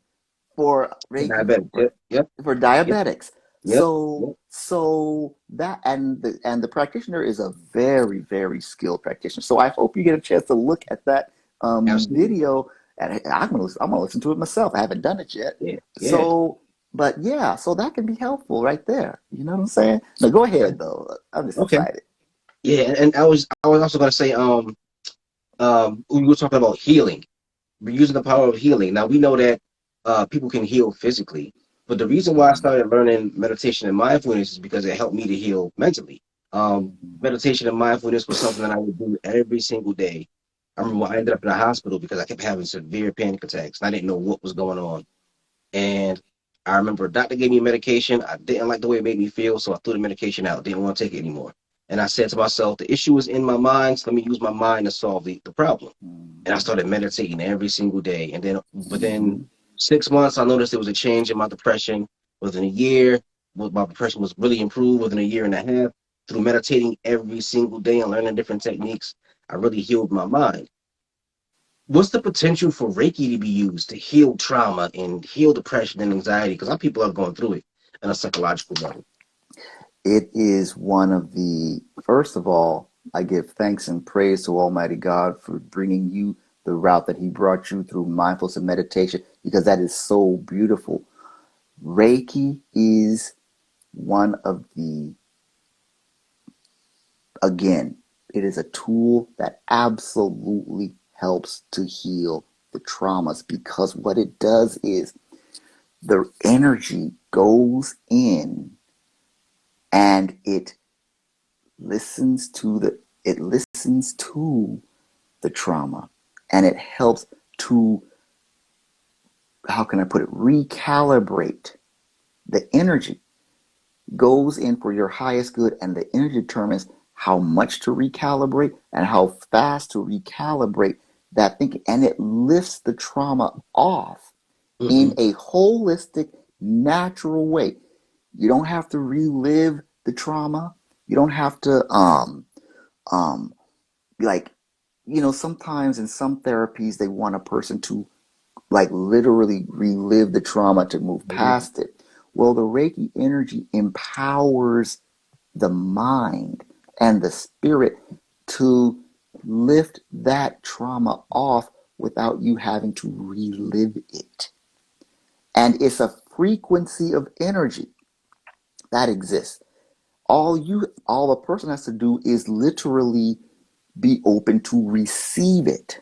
for Reiki Diabetic. Yep. Yep. for Yep. diabetics. Yep. So Yep. so that and the practitioner is a very very skilled practitioner. So I hope you get a chance to look at that Absolutely. video. And I'm gonna listen to it myself. I haven't done it yet. Yeah. Yeah. So but yeah, so that can be helpful right there. You know what I'm saying? Now go ahead though. I'm just Okay. excited. Yeah. And I was also gonna say we were talking about healing. We're using the power of healing. Now we know that people can heal physically, but the reason why I Mhm. started learning meditation and mindfulness is because it helped me to heal mentally. Meditation and mindfulness was something that I would do every single day. I remember I ended up in the hospital because I kept having severe panic attacks and I didn't know what was going on. And I remember a doctor gave me medication. I didn't like the way it made me feel, so I threw the medication out. Didn't want to take it anymore. And I said to myself, the issue is in my mind, so let me use my mind to solve the problem. And I Mhm. started meditating every single day. And then within Mhm. 6 months, I noticed there was a change in my depression. Within a year, my depression was really improved. Within a year and a half, through meditating every single day and learning different techniques, I really healed my mind. What's the potential for Reiki to be used to heal trauma and heal depression and anxiety? Because a lot of people are going through it on a psychological level. It is one of the, first of all, I give thanks and praise to Almighty God for bringing you the route that He brought you through mindfulness and meditation, because that is so beautiful. Reiki is one of the, again, it is a tool that absolutely helps to heal the traumas, because what it does is the energy goes in and it listens to the trauma, and it helps to, how can I put it, recalibrate. The energy goes in for your highest good, and the energy determines how much to recalibrate and how fast to recalibrate that thinking, and it lifts the trauma off in Hmm. a holistic, natural way. You don't have to relive the trauma. You don't have to um like, sometimes in some therapies they want a person to like literally relive the trauma to move Hmm. past it. Well, the Reiki energy empowers the mind and the spirit to lift that trauma off without you having to relive it. And it's a frequency of energy that exists. All a person has to do is literally be open to receive it.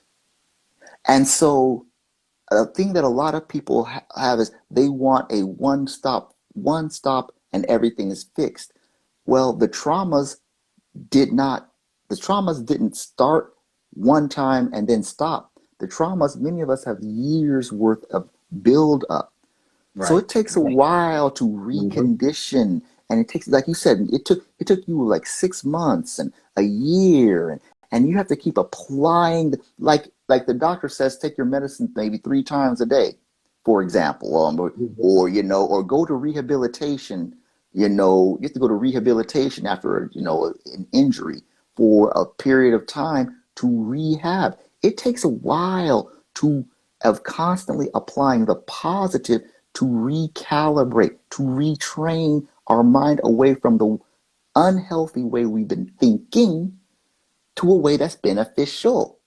And so a thing that a lot of people have is they want a one stop, and everything is fixed. Well, did not, the traumas didn't start one time and then stop. The traumas, many of us have years worth of build up. So Right. it takes a Right. while to Hmm. recondition, and it takes, like you said, it took you like 6 months and a year, and you have to keep applying, like the doctor says, take your medicine maybe 3 times a day, for example, Mhm. or go to rehabilitation. You have to go to rehabilitation after an injury for a period of time to rehab. It takes a while to of constantly applying the positive to recalibrate, to retrain our mind away from the unhealthy way we've been thinking to a way that's beneficial.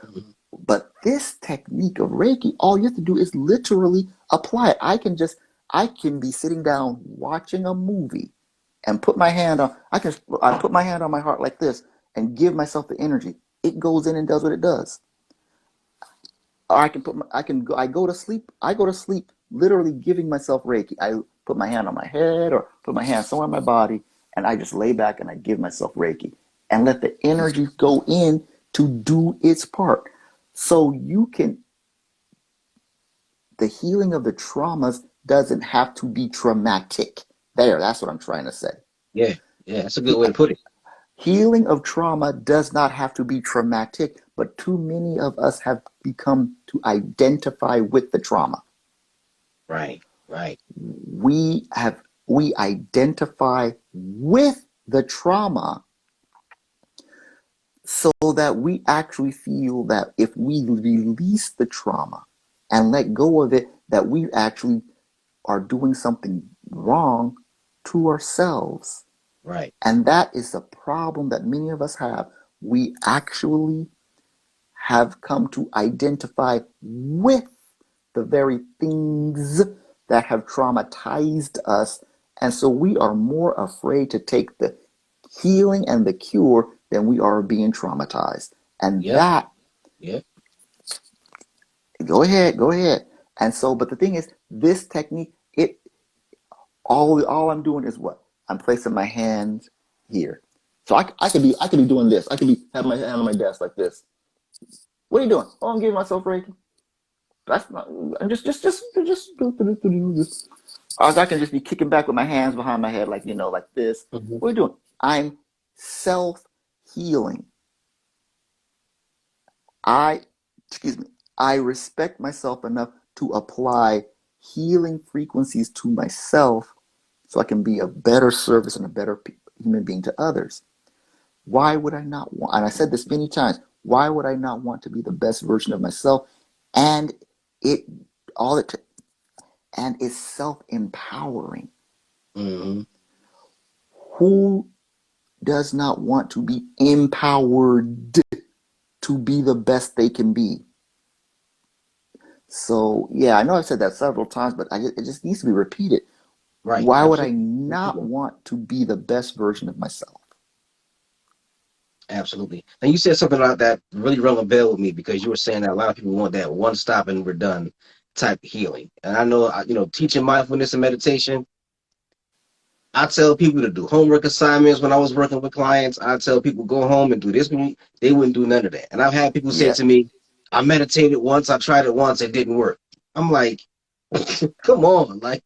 Mhm. But this technique of Reiki, all you have to do is literally apply it. I can be sitting down watching a movie and I put my hand on my heart like this and give myself the energy. It goes in and does what it does. Or I go to sleep. I go to sleep literally giving myself Reiki. I put my hand on my head or put my hand somewhere in my body, and I just lay back and I give myself Reiki and let the energy go in to do its part. So the healing of the traumas doesn't have to be traumatic. That's what I'm trying to say. Yeah, yeah, that's a good He, way to put it. Healing of trauma does not have to be traumatic, but too many of us have become to identify with the trauma. Right, right. We identify with the trauma so that we actually feel that if we release the trauma and let go of it, that we actually are doing something wrong to ourselves. Right. And that is the problem that many of us have. We actually have come to identify with the very things that have traumatized us. And so we are more afraid to take the healing and the cure than we are being traumatized. And Yep. that, Yep. go ahead. And so, but the thing is, this technique, all I'm doing is what? I'm placing my hands here. So I could be doing this. I could be having my hand on my desk like this. What are you doing? Oh, I'm giving myself Reiki. That's not. I'm just. Or I can just be kicking back with my hands behind my head, like like this. Mhm. What are you doing? I'm self healing. I, excuse me. I respect myself enough to apply healing frequencies to myself, so I can be a better service and a better human being to others. Why would I not want? And I said this many times. Why would I not want to be the best version of myself? And it all it and it's self-empowering. Mhm. Who does not want to be empowered to be the best they can be? So yeah, I know I've said that several times, but it just needs to be repeated. Right. Why would I Absolutely. not want to be the best version of myself? Absolutely. And you said something like that really rung a bell with me because you were saying that a lot of people want that one stop and we're done type healing. And I know, teaching mindfulness and meditation, I tell people to do homework assignments when I was working with clients. I tell people go home and do this. They wouldn't do none of that. And I've had people say Yeah, to me, I meditated once, I tried it once, it didn't work. I'm like, come on, like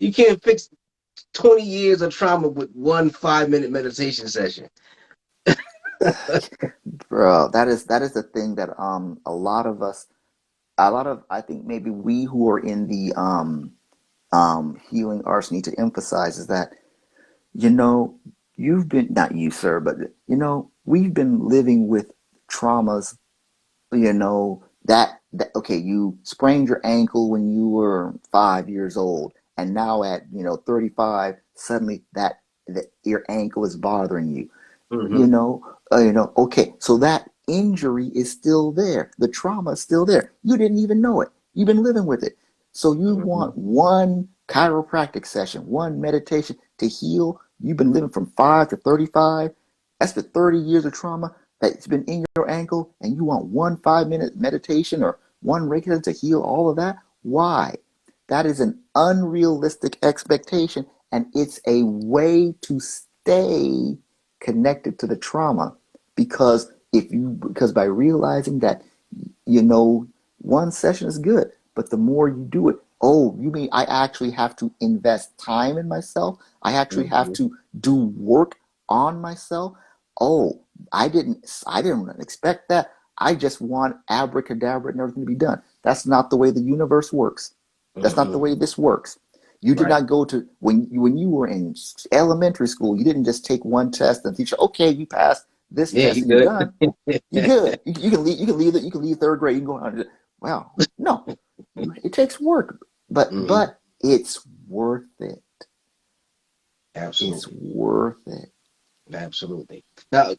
you can't fix 20 years of trauma with one 5 minute meditation session. bro, that is the thing that a lot of I think maybe we who are in the healing arts need to emphasize is that you know you've been not you sir, but we've been living with traumas. That okay, you sprained your ankle when you were 5 years old, and now at 35 suddenly that your ankle is bothering you. Hmm. Okay, so that injury is still there. The trauma is still there. You didn't even know it. You've been living with it. So you Hmm. want one chiropractic session, one meditation to heal. You've been living from 5 to 35. That's the 30 years of trauma that's been in your ankle, and you want one 5 minute meditation or one regular to heal all of that? Why? That is an unrealistic expectation, and it's a way to stay connected to the trauma because by realizing that you know one session is good, but the more you do it, oh, you mean I actually have to invest time in myself? I actually have Hmm. to do work on myself? Oh, I didn't expect that. I just want abracadabra and everything to be done. That's not the way the universe works. That's not the Hmm. way this works. You did Right. not go to when you were in elementary school. You didn't just take one test and teacher, okay, you passed this Yeah, test you and you're good. done. You're good. You can leave. You can leave third grade. You can go on. Wow. No, it takes work, but Hmm. but it's worth it. It's Absolutely. worth it. Absolutely. Now,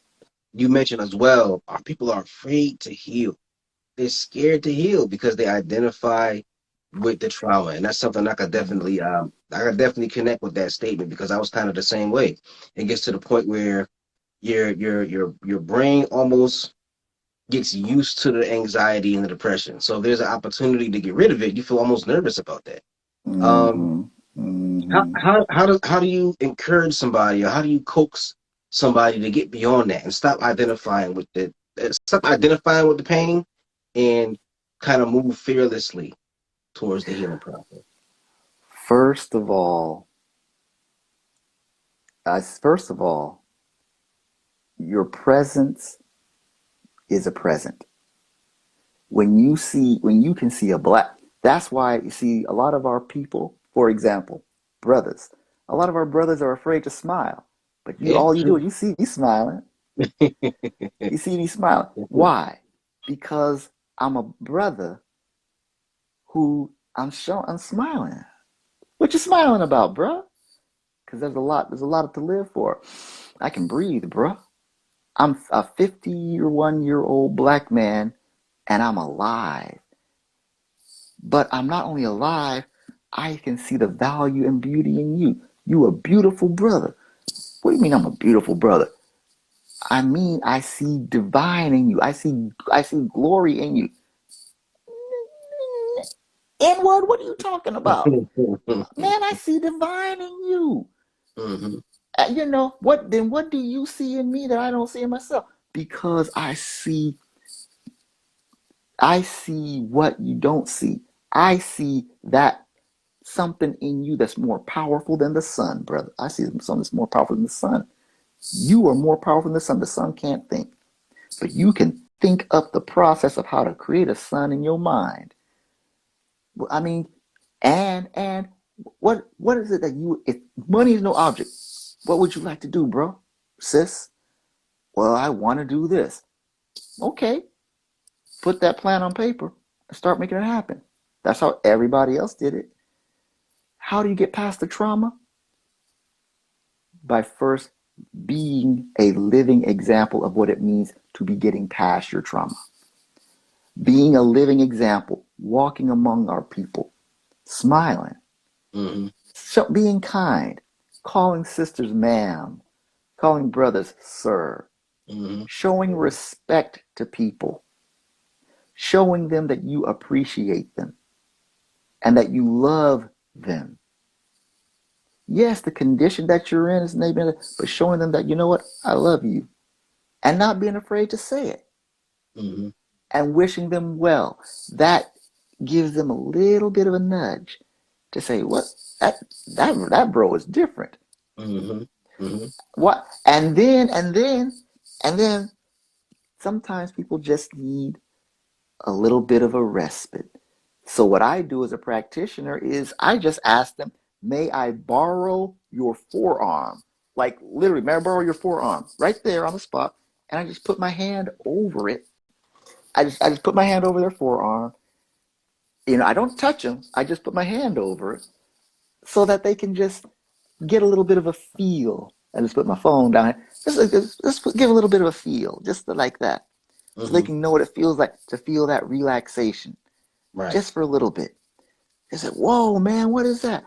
you mentioned as well, our people are afraid to heal. They're scared to heal because they identify with the trauma, and that's something Mhm. I could definitely connect with that statement because I was kind of the same way. It gets to the point where your brain almost gets used to the anxiety and the depression. So if there's an opportunity to get rid of it, you feel almost nervous about that. Um, Mhm. how Mhm. how how do you encourage somebody, or how do you coax somebody to get beyond that and stop identifying with the pain and kind of move fearlessly towards the healing process? First of all, first of all, your presence is a present. When you can see a black, that's why you see a lot of our people, for example, brothers. A lot of our brothers are afraid to smile, but you Yeah, all you do true. is you see me smiling. You see me smiling. Why? Because I'm a brother who I'm smiling. What you smiling about, bruh? Because there's a lot to live for. I can breathe, bruh. I'm a 51-year-old black man and I'm alive. But I'm not only alive, I can see the value and beauty in you. You a beautiful brother. What do you mean I'm a beautiful brother? I mean I see divine in you. I see glory in you. N-word, what are you talking about? Man, I see divine in you. Hmm. What do you see in me that I don't see in myself? Because I see what you don't see. I see that something in you that's more powerful than the sun, brother. I see something that's more powerful than the sun. You are more powerful than the sun. The sun can't think, but you can think up the process of how to create a sun in your mind. I mean, and what is it that if money is no object, what would you like to do, bro? Sis? Well, I want to do this. Okay, put that plan on paper and start making it happen. That's how everybody else did it. How do you get past the trauma? By first being a living example of what it means to be getting past your trauma. Being a living example, walking among our people, smiling, Hmm. being kind, calling sisters ma'am, calling brothers sir, Hmm. showing respect to people, showing them that you appreciate them and that you love them. Yes, the condition that you're in is maybe, but showing them that, you know what, I love you, and not being afraid to say it, Hmm. and wishing them well. That gives them a little bit of a nudge to say, what, that that bro is different. Hmm. Hmm. What? And then sometimes people just need a little bit of a respite. So what I do as a practitioner is I just ask them, may I borrow your forearm? Like literally, may I borrow your forearm? Right there on the spot. And I just put my hand over it. I just put my hand over their forearm. I don't touch them. I just put my hand over it so that they can just get a little bit of a feel. I just put my phone down. Just give a little bit of a feel, just like that, so they Hmm. can know what it feels like to feel that relaxation, Right. just for a little bit. They said, "Whoa, man, what is that?"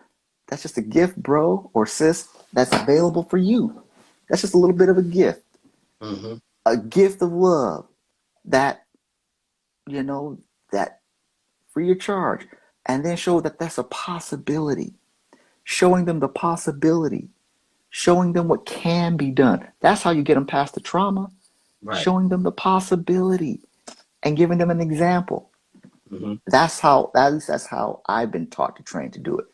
That's just a gift, bro or sis. That's available for you. That's just a little bit of Hmm. a gift of love that you know that free of charge, and then show that that's a possibility. Showing them the possibility, showing them what can be done. That's how you get them past the trauma, Right. showing them the possibility and giving them an example. Hmm. At least that's how I've been taught to train to do it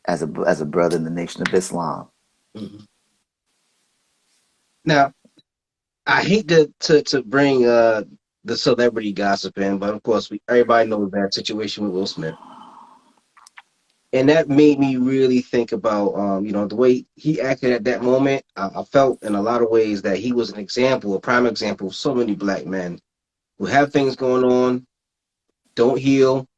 as a brother in the Nation of Islam. Hmm. Now, I hate to bring the celebrity gossip in, but of course everybody knows that situation with Will Smith. And that made me really think about the way he acted at that moment. I felt in a lot of ways that he was an example, a prime example of so many black men who have things going on, don't heal,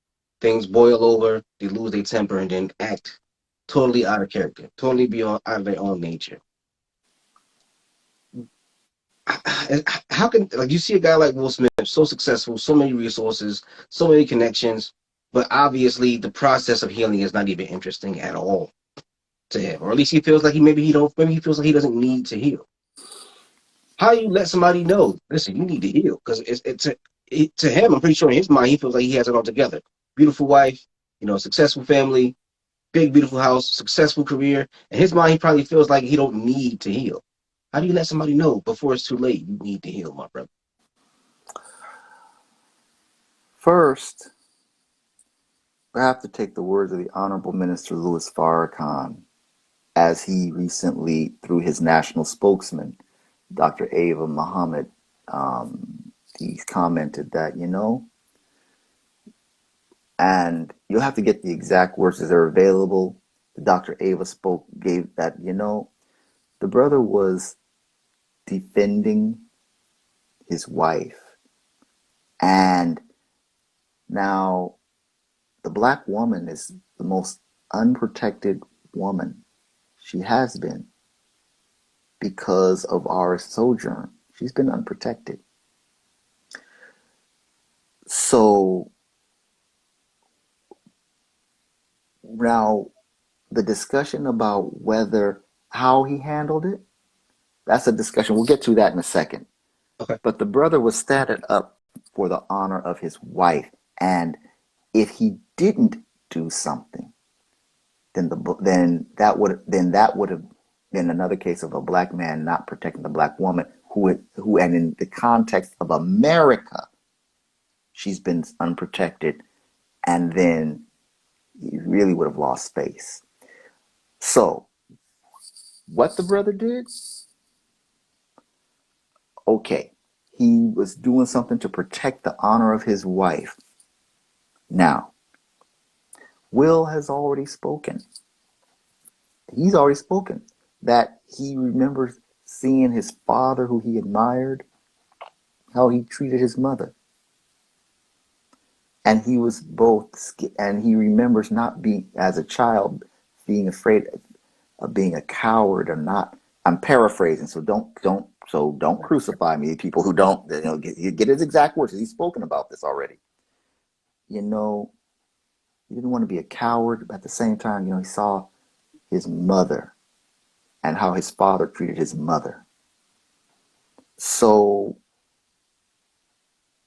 things boil over, they lose their temper, and then act totally out of character, totally beyond out of their own nature. How can like you see a guy like Will Smith, so successful, so many resources, so many connections, but obviously the process of healing is not even interesting at all to him, or at least he feels like maybe he feels like he doesn't need to heal. How you let somebody know? Listen, you need to heal because to him. I'm pretty sure in his mind he feels like he has it all together. Beautiful wife, successful family, big beautiful house, successful career. In his mind, he probably feels like he don't need to heal. How do you let somebody know before it's too late? You need to heal, my brother. First, I have to take the words of the Honorable Minister Louis Farrakhan as he recently, through his national spokesman, Dr. Ava Muhammad, he's commented that, and you'll have to get the exact words as they're available. Dr. Ava gave that, the brother was defending his wife. And now the black woman is the most unprotected woman she has been because of our sojourn. She's been unprotected. So now the discussion about how he handled it, that's a discussion. We'll get to that in a second. Okay. But the brother was standing up for the honor of his wife. And if he didn't do something, then that would have been another case of a black man not protecting the black woman who and in the context of America, she's been unprotected, and then he really would have lost face. So what the brother did, okay, he was doing something to protect the honor of his wife. Now, Will has already spoken. He's already spoken that he remembers seeing his father, who he admired, how he treated his mother. And he was and he remembers not being, as a child, being afraid of being a coward or not. I'm paraphrasing, so don't crucify me, people who don't, get his exact words. He's spoken about this already. You know, he didn't want to be a coward, but at the same time, he saw his mother and how his father treated his mother. So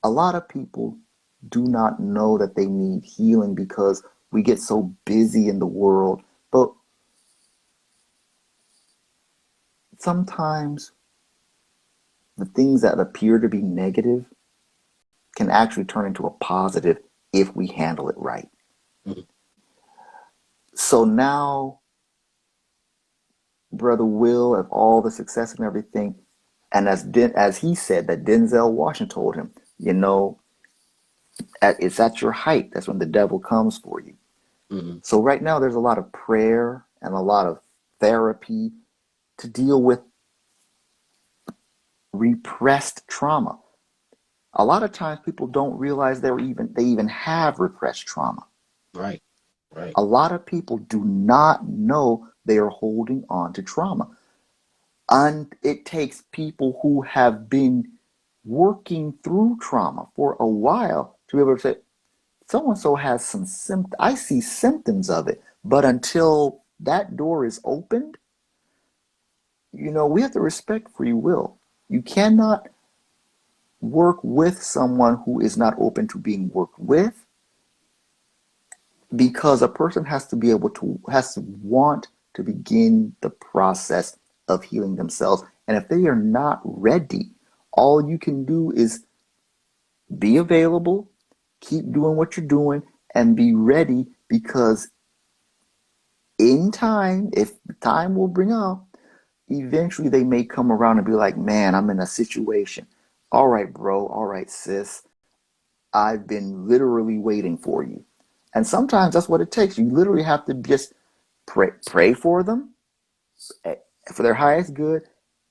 a lot of people do not know that they need healing because we get so busy in the world. But sometimes the things that appear to be negative can actually turn into a positive if we handle it right. Mm-hmm. So now, Brother Will, of all the success and everything, and as he said, that Denzel Washington told him, it's at your height. That's when the devil comes for you. Mm-hmm. So right now, there's a lot of prayer and a lot of therapy to deal with repressed trauma. A lot of times people don't realize they even have repressed trauma. Right. Right. A lot of people do not know they are holding on to trauma. And it takes people who have been working through trauma for a while to be able to say, so and so has some symptoms. I see symptoms of it. But until that door is opened, we have to respect free will. You cannot work with someone who is not open to being worked with, because a person has to want to begin the process of healing themselves. And if they are not ready, all you can do is be available, keep doing what you're doing, and be ready, because in time, if time will bring up, eventually they may come around and be like, man, I'm in a situation. All right, bro. All right, sis. I've been literally waiting for you. And sometimes that's what it takes. You literally have to just pray for them, eh, for their highest good.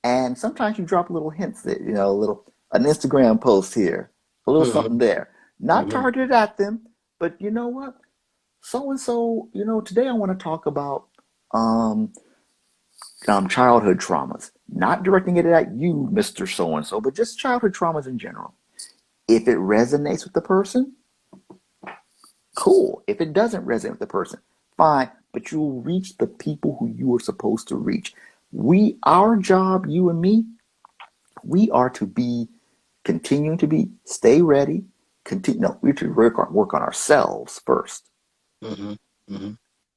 And sometimes you drop little hints that, a little, an Instagram post here, a little something Mm-hmm. there. Not Mm-hmm. targeted at them, but you know what? So and so, today I want to talk about um, childhood traumas. Not directing it at you, Mr. So and so, but just childhood traumas in general. If it resonates with the person, cool. If it doesn't resonate with the person, fine. But you'll reach the people who you are supposed to reach. Our job, you and me, we are to be continuing to be stay ready. Continue. No, we should work on ourselves first, Mm-hmm. Mm-hmm.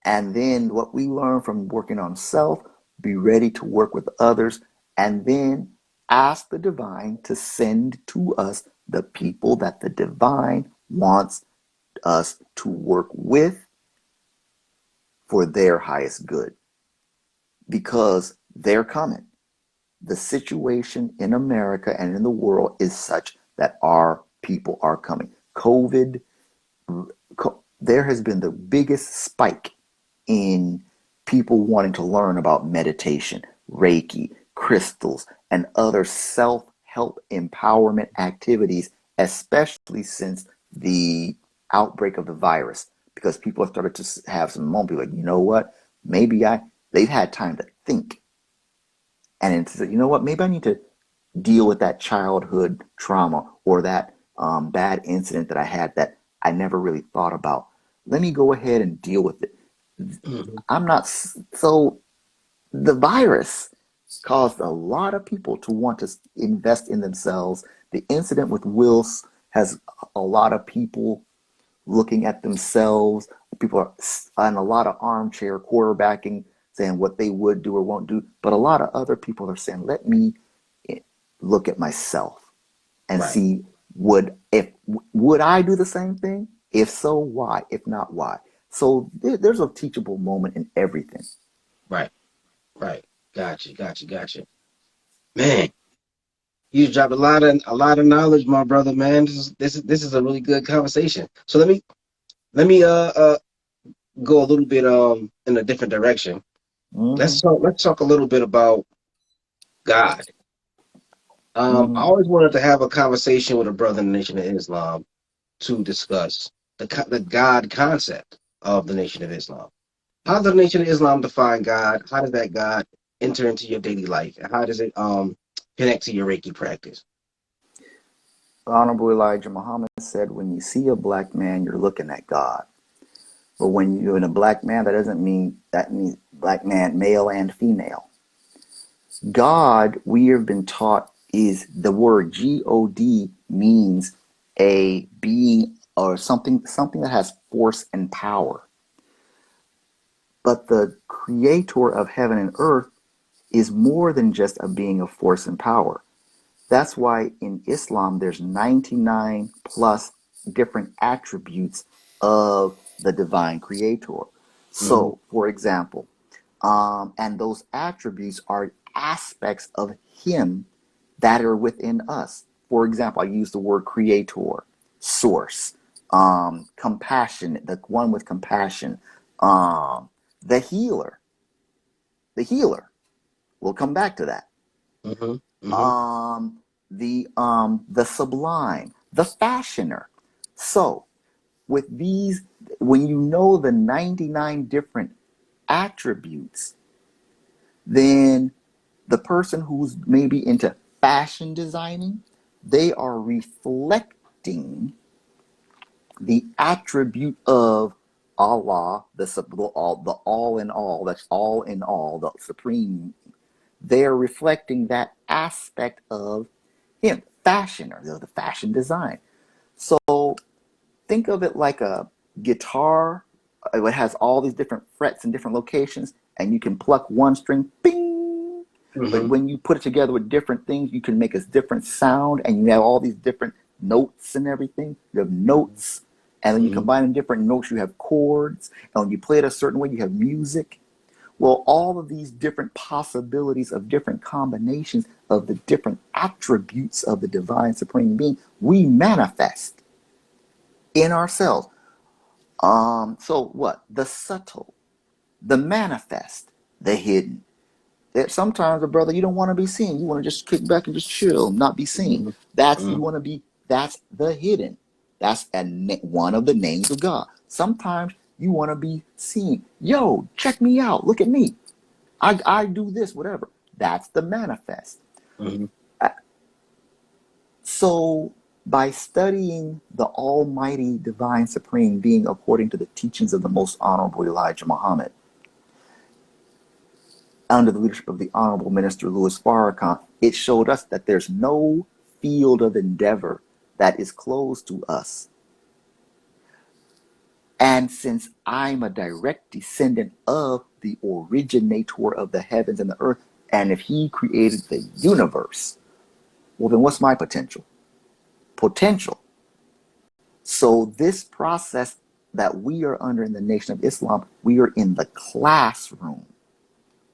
and then what we learn from working on self, be ready to work with others, and then ask the divine to send to us the people that the divine wants us to work with for their highest good, because they're coming. The situation in America and in the world is such that our people are coming. COVID, there has been the biggest spike in people wanting to learn about meditation, Reiki, crystals, and other self help empowerment activities, especially since the outbreak of the virus. Because people have started to have some moment, like, you know what? They've had time to think. And it's, you know what? Maybe I need to deal with that childhood trauma or that bad incident that I had that I never really thought about. Let me go ahead and deal with it. Mm-hmm. I'm not so the virus caused a lot of people to want to invest in themselves. The incident with Wills has a lot of people looking at themselves. People are on a lot of armchair quarterbacking, saying what they would do or won't do. But a lot of other people are saying, let me look at myself and Right. see would I do the same thing? If so, why? If not, why? So there's a teachable moment in everything. Right. Right. Gotcha. Gotcha. Gotcha. Man, you dropped a lot of knowledge, my brother. Man, this is a really good conversation. So let me go a little bit in a different direction. Mm-hmm. Let's talk a little bit about God. I Mm-hmm. always wanted to have a conversation with a brother in the Nation of Islam to discuss the God concept of the Nation of Islam. How does the Nation of Islam define God? How does that God enter into your daily life? And how does it connect to your Reiki practice? Honorable Elijah Muhammad said, when you see a black man, you're looking at God. But when you're in a black man, that means black man, male and female. God, we have been taught, is the word God means a being or something that has force and power. But the creator of heaven and earth is more than just a being of force and power. That's why in Islam there's 99 plus different attributes of the divine creator. Hmm. So, for example, and those attributes are aspects of Him that are within us. For example, I use the word creator, source, compassion, the one with compassion, um, the healer, the healer. We'll come back to that. Hmm. Hmm. Um, the sublime, the fashioner. So with these, when you know the 99 different attributes, then the person who's maybe into fashion designing, they are reflecting the attribute of Allah, the all in all, that's all in all, the supreme. They're reflecting that aspect of him, fashioner, the fashion design. So think of it like a guitar. It has all these different frets in different locations, and you can pluck one string, bing. But Hmm. when you put it together with different things, you can make a different sound, and you have all these different notes and everything. You have notes, and then you Hmm. combine in different notes, you have chords, and when you play it a certain way, you have music. Well, all of these different possibilities of different combinations of the different attributes of the divine supreme being, we manifest in ourselves. So what? The subtle, the manifest, the hidden. That sometimes, a brother, you don't want to be seen. You want to just kick back and just chill, not be seen. Mm-hmm. That's you Mm-hmm. want to be. That's the hidden. That's one of the names of God. Sometimes you want to be seen. Yo, check me out. Look at me. I do this, whatever. That's the manifest. Mm-hmm. So by studying the Almighty Divine Supreme Being according to the teachings of the Most Honorable Elijah Muhammad, under the leadership of the Honorable Minister Louis Farrakhan, it showed us that there's no field of endeavor that is closed to us. And since I'm a direct descendant of the originator of the heavens and the earth, and if he created the universe, well, then what's my potential? Potential. So this process that we are under in the Nation of Islam, we are in the classroom.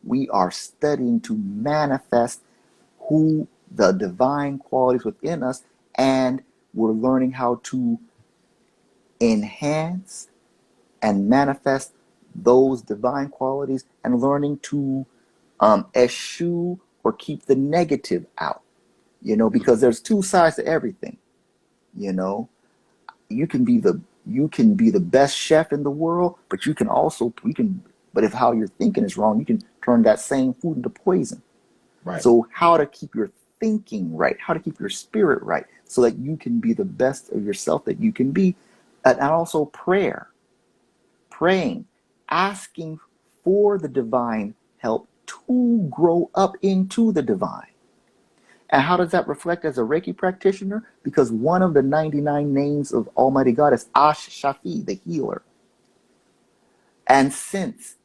We are studying to manifest who the divine qualities within us, and we're learning how to enhance and manifest those divine qualities, and learning to eschew or keep the negative out, because there's two sides to everything. you know you can be the best chef in the world, but but if how you're thinking is wrong, you can turn that same food into poison. Right. So how to keep your thinking right, how to keep your spirit right, so that you can be the best of yourself that you can be. And also praying, asking for the divine help to grow up into the divine. And how does that reflect as a Reiki practitioner? Because one of the 99 names of Almighty God is Ash Shafi, the healer. And since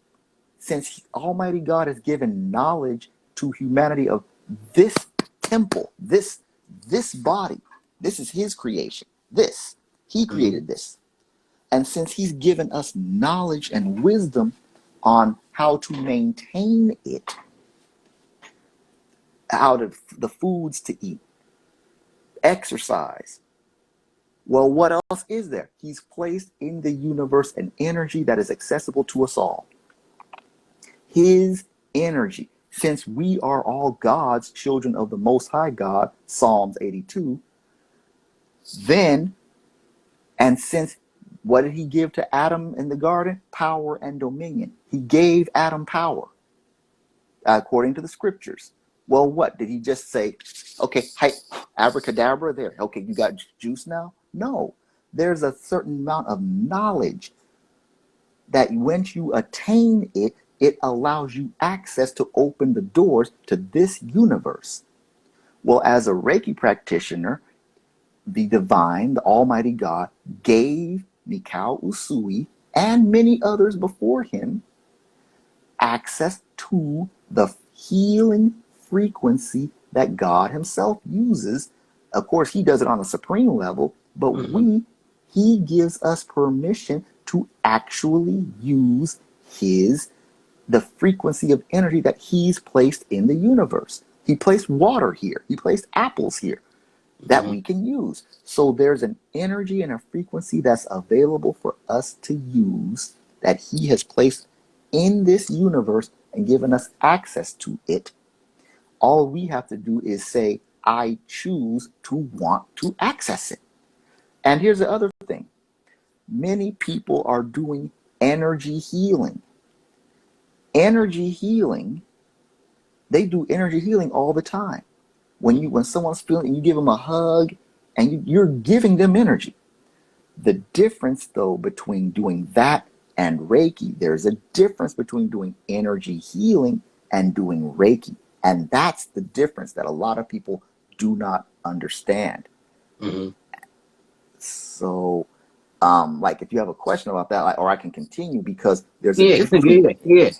Almighty God has given knowledge to humanity of this temple, this body, this is his creation. He Mm-hmm. created this. And since he's given us knowledge and wisdom on how to maintain it, how to the foods to eat, exercise. Well, what else is there? He's placed in the universe an energy that is accessible to us all. His energy. Since we are all God's children of the Most High God, Psalms 82, then, and since, what did he give to Adam in the garden? Power and dominion. He gave Adam power, according to the scriptures. Well, what? Did he just say, okay, hi, abracadabra there. Okay, you got juice now? No. There's a certain amount of knowledge that once you attain it, it allows you access to open the doors to this universe. Well, as a Reiki practitioner, the divine, the Almighty God, gave Mikao Usui and many others before him access to the healing frequency that God himself uses. Of course, he does it on a supreme level, but Mm-hmm. he gives us permission to actually use the frequency of energy that he's placed in the universe. He placed water here. He placed apples here that Mm-hmm. we can use. So there's an energy and a frequency that's available for us to use, that he has placed in this universe and given us access to it. All we have to do is say, I choose to want to access it. And here's the other thing. Many people are doing energy healing. Energy healing, they do energy healing all the time. When someone's feeling, and you give them a hug, and you're giving them energy. The difference, though, between doing that and Reiki, there's a difference between doing energy healing and doing Reiki. And that's the difference that a lot of people do not understand. Mm-hmm. So, like, if you have a question about that, or I can continue, because there's a Yeah, difference yeah, between, yeah.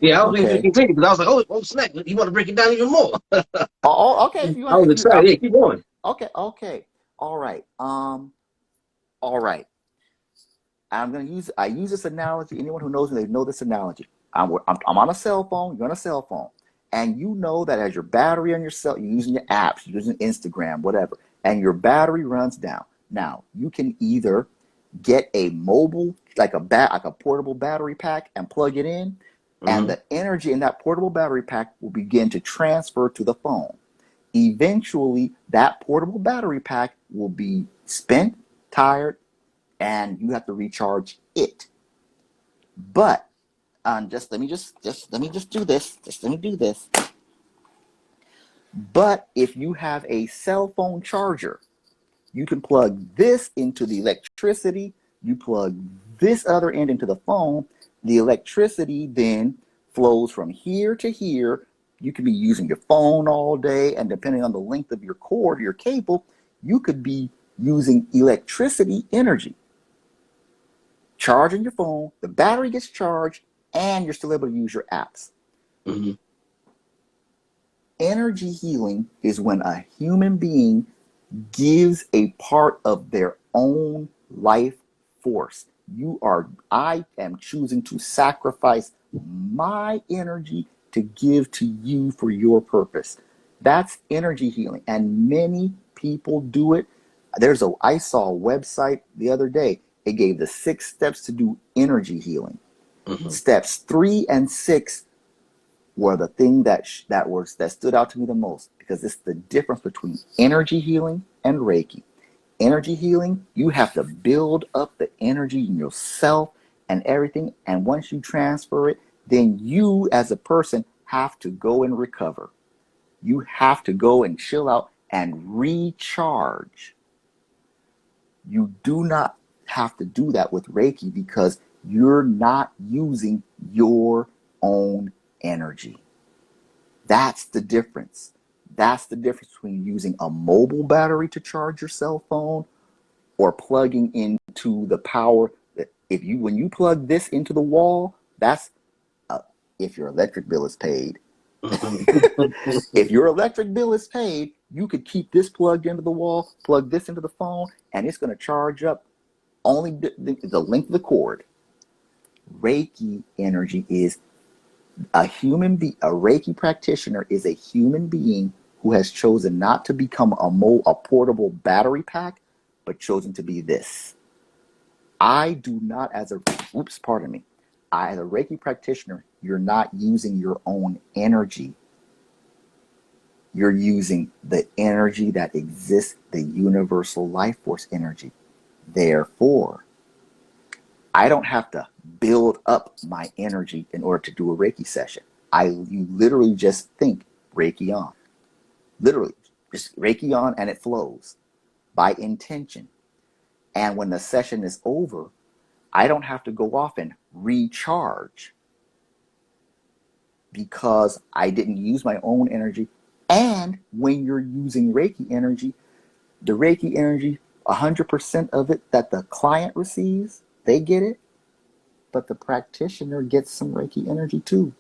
Yeah, I was going to okay. continue because I was like, oh, snap. You want to break it down even more? Okay. If you I want, was excited. Yeah, keep going. okay. All right. All right. I use this analogy. Anyone who knows me, they know this analogy. I'm on a cell phone. You're on a cell phone, and you know that as your battery on your cell, you're using your apps, you're using Instagram, whatever, and your battery runs down. Now you can either get a mobile, like a portable battery pack, and plug it in, and Mm-hmm. the energy in that portable battery pack will begin to transfer to the phone. Eventually, that portable battery pack will be spent, tired, and you have to recharge it. But just let me just do this. Just let me do this. But if you have a cell phone charger, you can plug this into the electricity. You plug this other end into the phone. The electricity then flows from here to here. You could be using your phone all day, and depending on the length of your cord, your cable, you could be using electricity energy, charging your phone. The battery gets charged, and you're still able to use your apps. Mm-hmm. Energy healing is when a human being gives a part of their own life force. I am choosing to sacrifice my energy to give to you for your purpose. That's energy healing. And many people do it. I saw a website the other day. It gave the 6 steps to do energy healing. Mm-hmm. Steps 3 and 6 were the thing that stood out to me the most, because it's the difference between energy healing and Reiki. Energy healing, you have to build up the energy in yourself and everything, and once you transfer it, then you as a person have to go and recover. You have to go and chill out and recharge. You do not have to do that with Reiki because you're not using your own energy. That's the difference. That's the difference between using a mobile battery to charge your cell phone or plugging into the power. When you plug this into the wall, that's uh, if your electric bill is paid. If your electric bill is paid, you could keep this plugged into the wall, plug this into the phone, and it's going to charge up only the length of the cord. Reiki energy is a Reiki practitioner is a human being who has chosen not to become a portable battery pack, but chosen to be this. I do not, pardon me. As a Reiki practitioner, you're not using your own energy. You're using the energy that exists, the universal life force energy. Therefore, I don't have to build up my energy in order to do a Reiki session. You literally just think Reiki on. Literally, just Reiki on, and it flows by intention. And when the session is over, I don't have to go off and recharge because I didn't use my own energy. And when you're using Reiki energy, the Reiki energy, 100% of it that the client receives, they get it, but the practitioner gets some Reiki energy too.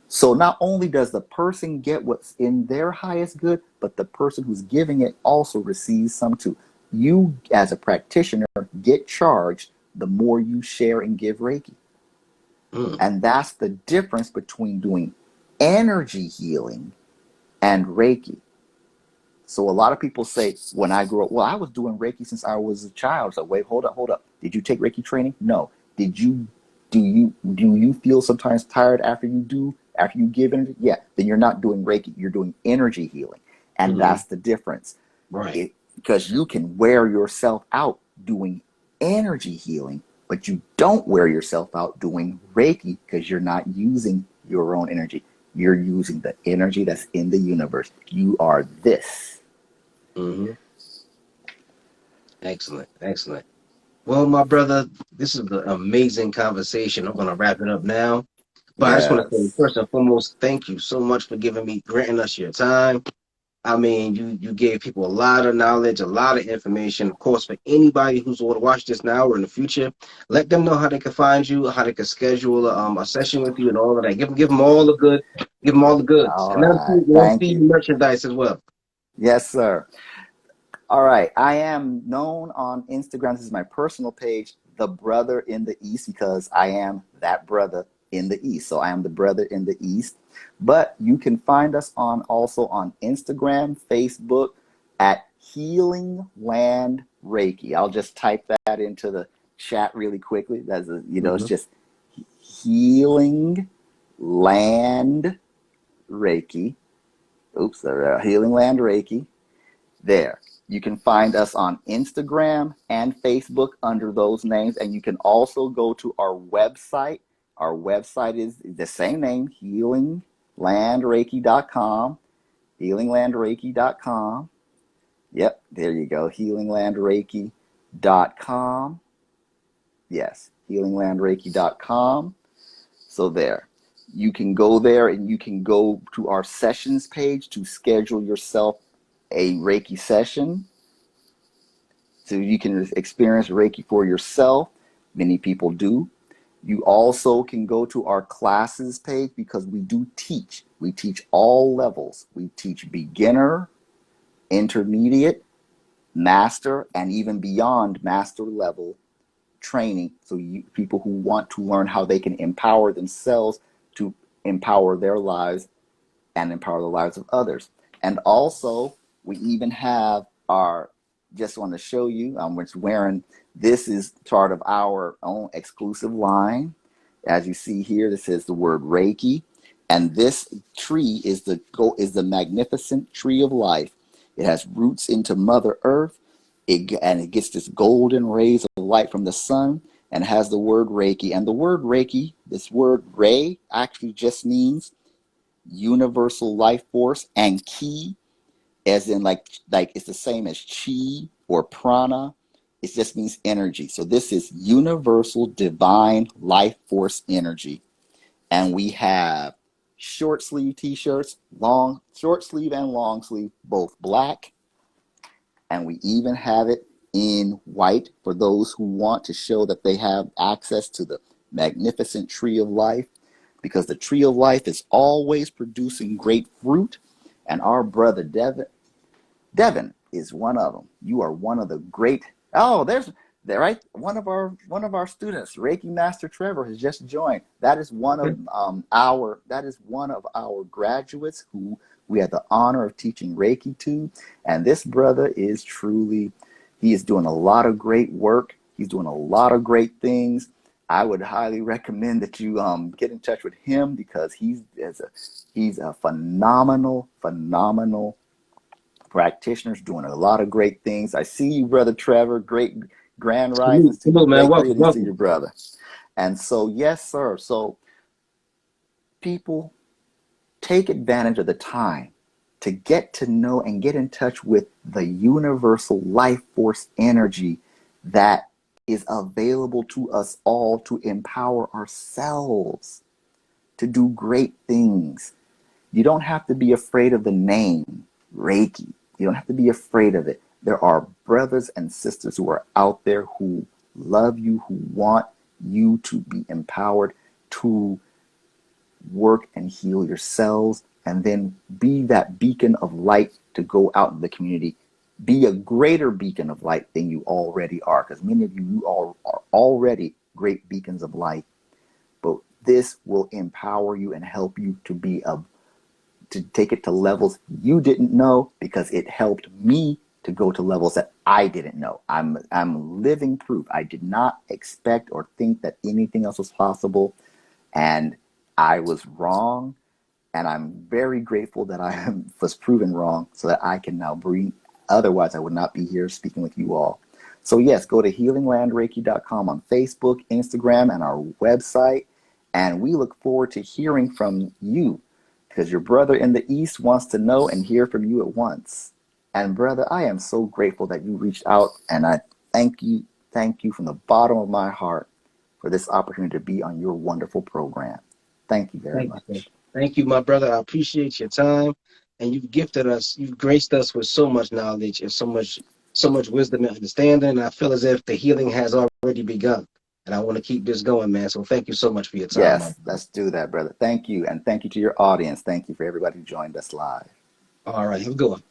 So not only does the person get what's in their highest good, but the person who's giving it also receives some too. You, as a practitioner, get charged the more you share and give Reiki. Mm. And that's the difference between doing energy healing and Reiki. So a lot of people say, when I grew up, well, I was doing Reiki since I was a child. So wait, hold up. Did you take Reiki training? No. Do you feel sometimes tired after you give energy? Yeah. Then you're not doing Reiki. You're doing energy healing. And Mm-hmm. that's the difference. Right. Because you can wear yourself out doing energy healing, but you don't wear yourself out doing Reiki because you're not using your own energy. You're using the energy that's in the universe. You are this. Mm-hmm. Excellent. Excellent. Well, my brother, this is an amazing conversation. I'm going to wrap it up now. But I just want to say, Yes. first and foremost, thank you so much for granting us your time. I mean, you gave people a lot of knowledge, a lot of information. Of course, for anybody who's going to watch this now or in the future, let them know how they can find you, how they can schedule a session with you, and all of that. Give them all the good, give them all the goods, All and right. let them Thank see you. merchandise as well. Yes, sir. All right. I am known on Instagram. This is my personal page, The Brother in the East, because I am that brother in the East. So I am the brother in the East. But you can find us also on Instagram, Facebook at Healing Land Reiki. I'll just type that into the chat really quickly. It's just Healing Land Reiki. Oops, Healing Land Reiki. There. You can find us on Instagram and Facebook under those names. And you can also go to our website. Our website is the same name, healinglandreiki.com. Healinglandreiki.com. Yep, there you go. Healinglandreiki.com. Yes, healinglandreiki.com. So there. You can go there and you can go to our sessions page to schedule yourself a Reiki session. So you can experience Reiki for yourself. Many people do. You also can go to our classes page because we do teach. We teach all levels. We teach beginner, intermediate, master, and even beyond master level training. So people who want to learn how they can empower themselves to empower their lives and empower the lives of others. And also, we even have just want to show you, this is part of our own exclusive line. As you see here, this says the word Reiki. And this tree is the magnificent tree of life. It has roots into Mother Earth. And it gets this golden rays of light from the sun and has the word Reiki. And the word Reiki, this word Rei, actually just means universal life force, and Ki, as in like it's the same as Chi or Prana. It just means energy. So this is universal divine life force energy. And we have short sleeve t-shirts, short sleeve and long sleeve, both black. And we even have it in white for those who want to show that they have access to the magnificent tree of life, because the tree of life is always producing great fruit. And our brother Devin is one of them. You are one of the great. Oh, right. One of our students, Reiki Master Trevor, has just joined. That is one of our graduates who we had the honor of teaching Reiki to. And this brother is he is doing a lot of great work. He's doing a lot of great things. I would highly recommend that you get in touch with him, because he's a phenomenal practitioner, doing a lot of great things. I see you, Brother Trevor. Great grand risings to you. Man. Great Welcome, greetings to welcome. your brother. And so, yes, sir. So people, take advantage of the time to get to know and get in touch with the universal life force energy that is available to us all to empower ourselves to do great things. You don't have to be afraid of the name Reiki. You don't have to be afraid of it. There are brothers and sisters who are out there who love you, who want you to be empowered to work and heal yourselves, and then be that beacon of light to go out in the community. Be a greater beacon of light than you already are, because many of you are already great beacons of light. But this will empower you and help you to take it to levels you didn't know, because it helped me to go to levels that I didn't know. I'm living proof. I did not expect or think that anything else was possible, and I was wrong. And I'm very grateful that I was proven wrong, so that I can now breathe. Otherwise, I would not be here speaking with you all. So yes, go to healinglandreiki.com on Facebook, Instagram, and our website. And we look forward to hearing from you, because your brother in the East wants to know and hear from you at once. And brother, I am so grateful that you reached out, and I thank you from the bottom of my heart for this opportunity to be on your wonderful program. Thank you very Thank you, sir. much. Thank you, my brother. I appreciate your time, and you've graced us with so much knowledge and so much wisdom and understanding. And I feel as if the healing has already begun, and I want to keep this going, man. So thank you so much for your time, my Yes, brother. let's do that, brother. Thank you. And thank you to your audience. Thank you for everybody who joined us live. All right, have a good one.